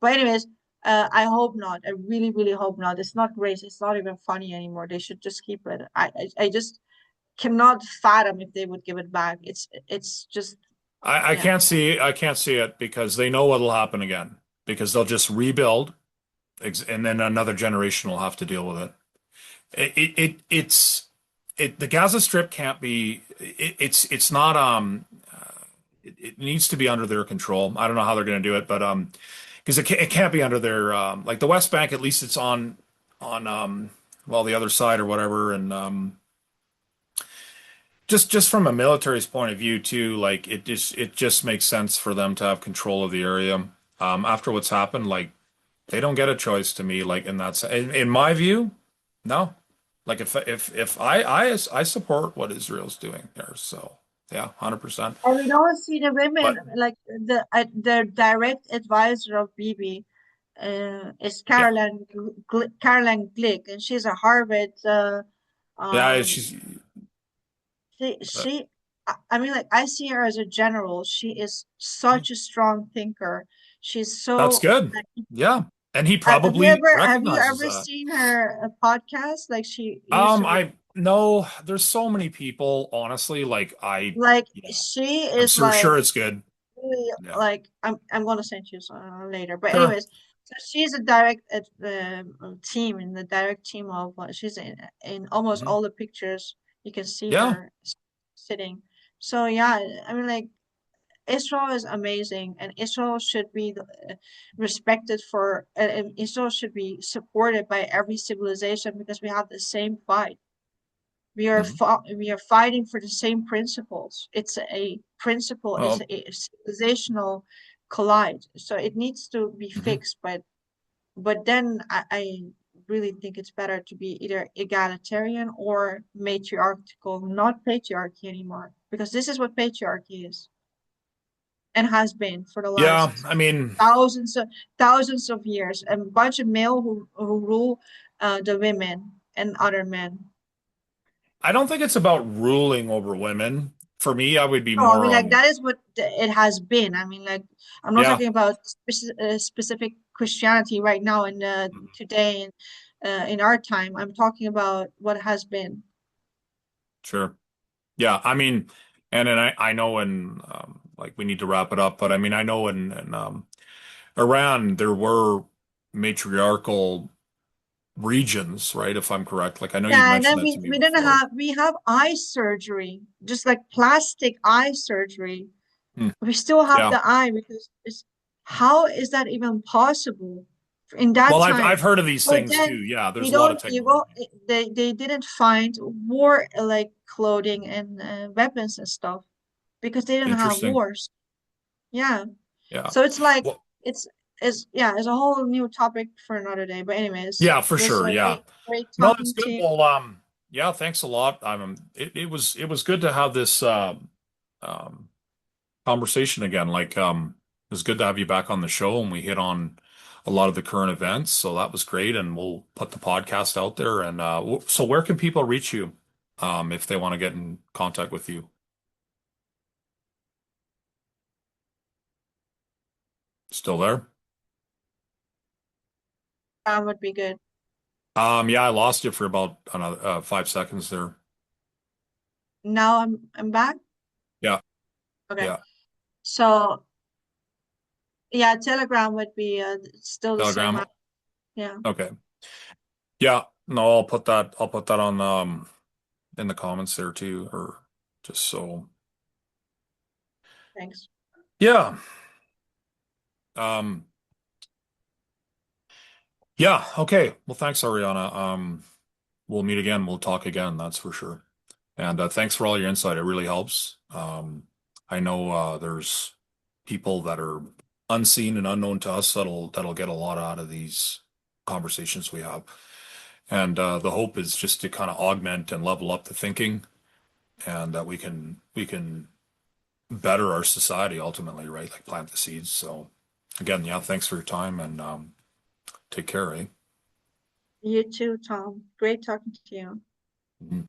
But anyways, I hope not. I really really hope not. It's not race. It's not even funny anymore. They should just keep it. I just cannot fathom if they would give it back. It's just yeah. I can't see it because they know what'll happen again because they'll just rebuild and then another generation will have to deal with it. It's the Gaza Strip can't be it's not it needs to be under their control. I don't know how they're going to do it, but because it can't be under their like the West Bank at least it's on well the other side or whatever and just from a military's point of view too like it just makes sense for them to have control of the area after what's happened like they don't get a choice to me like in my view no like if I support what Israel's doing there so Yeah, 100%. And we don't see the women But like the direct advisor of Bibi is yeah, Caroline Glick, and she's a Harvard. yeah, Um, she's she uh, she. I mean, like I see her as a general. She is such a strong thinker. She's that's so good. like, Yeah. And he probably have you recognizes ever that. seen her podcast? Like she used to I no, there's so many people, honestly, like like yeah, she I'm is sure like it's good. really Yeah. like I'm gonna send you some later. But Sure. anyways, so she's a direct team in the direct team of she's in almost Mhm. all the pictures you can see Yeah. her sitting. So yeah, I mean like Israel is amazing, and Israel should be respected for, and Israel should be supported by every civilization because we have the same fight. Mhm. We are fighting for the same principles. It's a principle, it's Well, a civilizational collide. So it needs to be mhm. fixed, but then I really think it's better to be either egalitarian or matriarchal, not patriarchy anymore, because this is what patriarchy is and has been for the Yeah, last I mean, thousands of years. A bunch of male who rule the women and other men. I don't think it's about ruling over women. For me, I would be No, I more mean like on, that is what it has been. I mean like I'm not yeah, talking about specific Christianity right now in mhm, today in our time. I'm talking about what has been. sure. Yeah, I mean, and then I know in like we need to wrap it up, but I mean, I know in Iran there were matriarchal regions, right? If I'm correct. Like I know you've Yeah, and mentioned then that to me we didn't before. have we have eye surgery, just like plastic eye surgery. Hmm. We still have Yeah. the eye because it's how is that even possible in that Well, I've time? heard of these But things too. then Yeah, we there's a lot of don't you technology. go they didn't find war like clothing and weapons and stuff because they didn't have Interesting. wars. Yeah. Yeah. So it's like Well, it's yeah, it's a whole new topic for another day. But anyways, yeah, for it was sure. Yeah. great No, that's talking to good. you. Well, yeah, thanks a lot. It was good to have this um conversation again. Like it was good to have you back on the show and we hit on a lot of the current events. So that was great and we'll put the podcast out there and so where can people reach you if they want to get in contact with you? Still there? Would be good. Yeah, I lost you for about another 5 seconds there. Now I'm back. Yeah, Okay. yeah. So yeah, Telegram would be still the same. Telegram. Yeah, Okay. Yeah, no, I'll put that on in the comments there too, or just so. thanks. Yeah. Um, yeah, okay. Well, thanks, Ariana. We'll meet again. We'll talk again, that's for sure. And thanks for all your insight. It really helps. I know there's people that are unseen and unknown to us that'll get a lot out of these conversations we have. And the hope is just to kind of augment and level up the thinking and that we can better our society ultimately, right? Like plant the seeds. So again, yeah, thanks for your time and take care, eh? You too, Tom. Great talking to you. Mhm.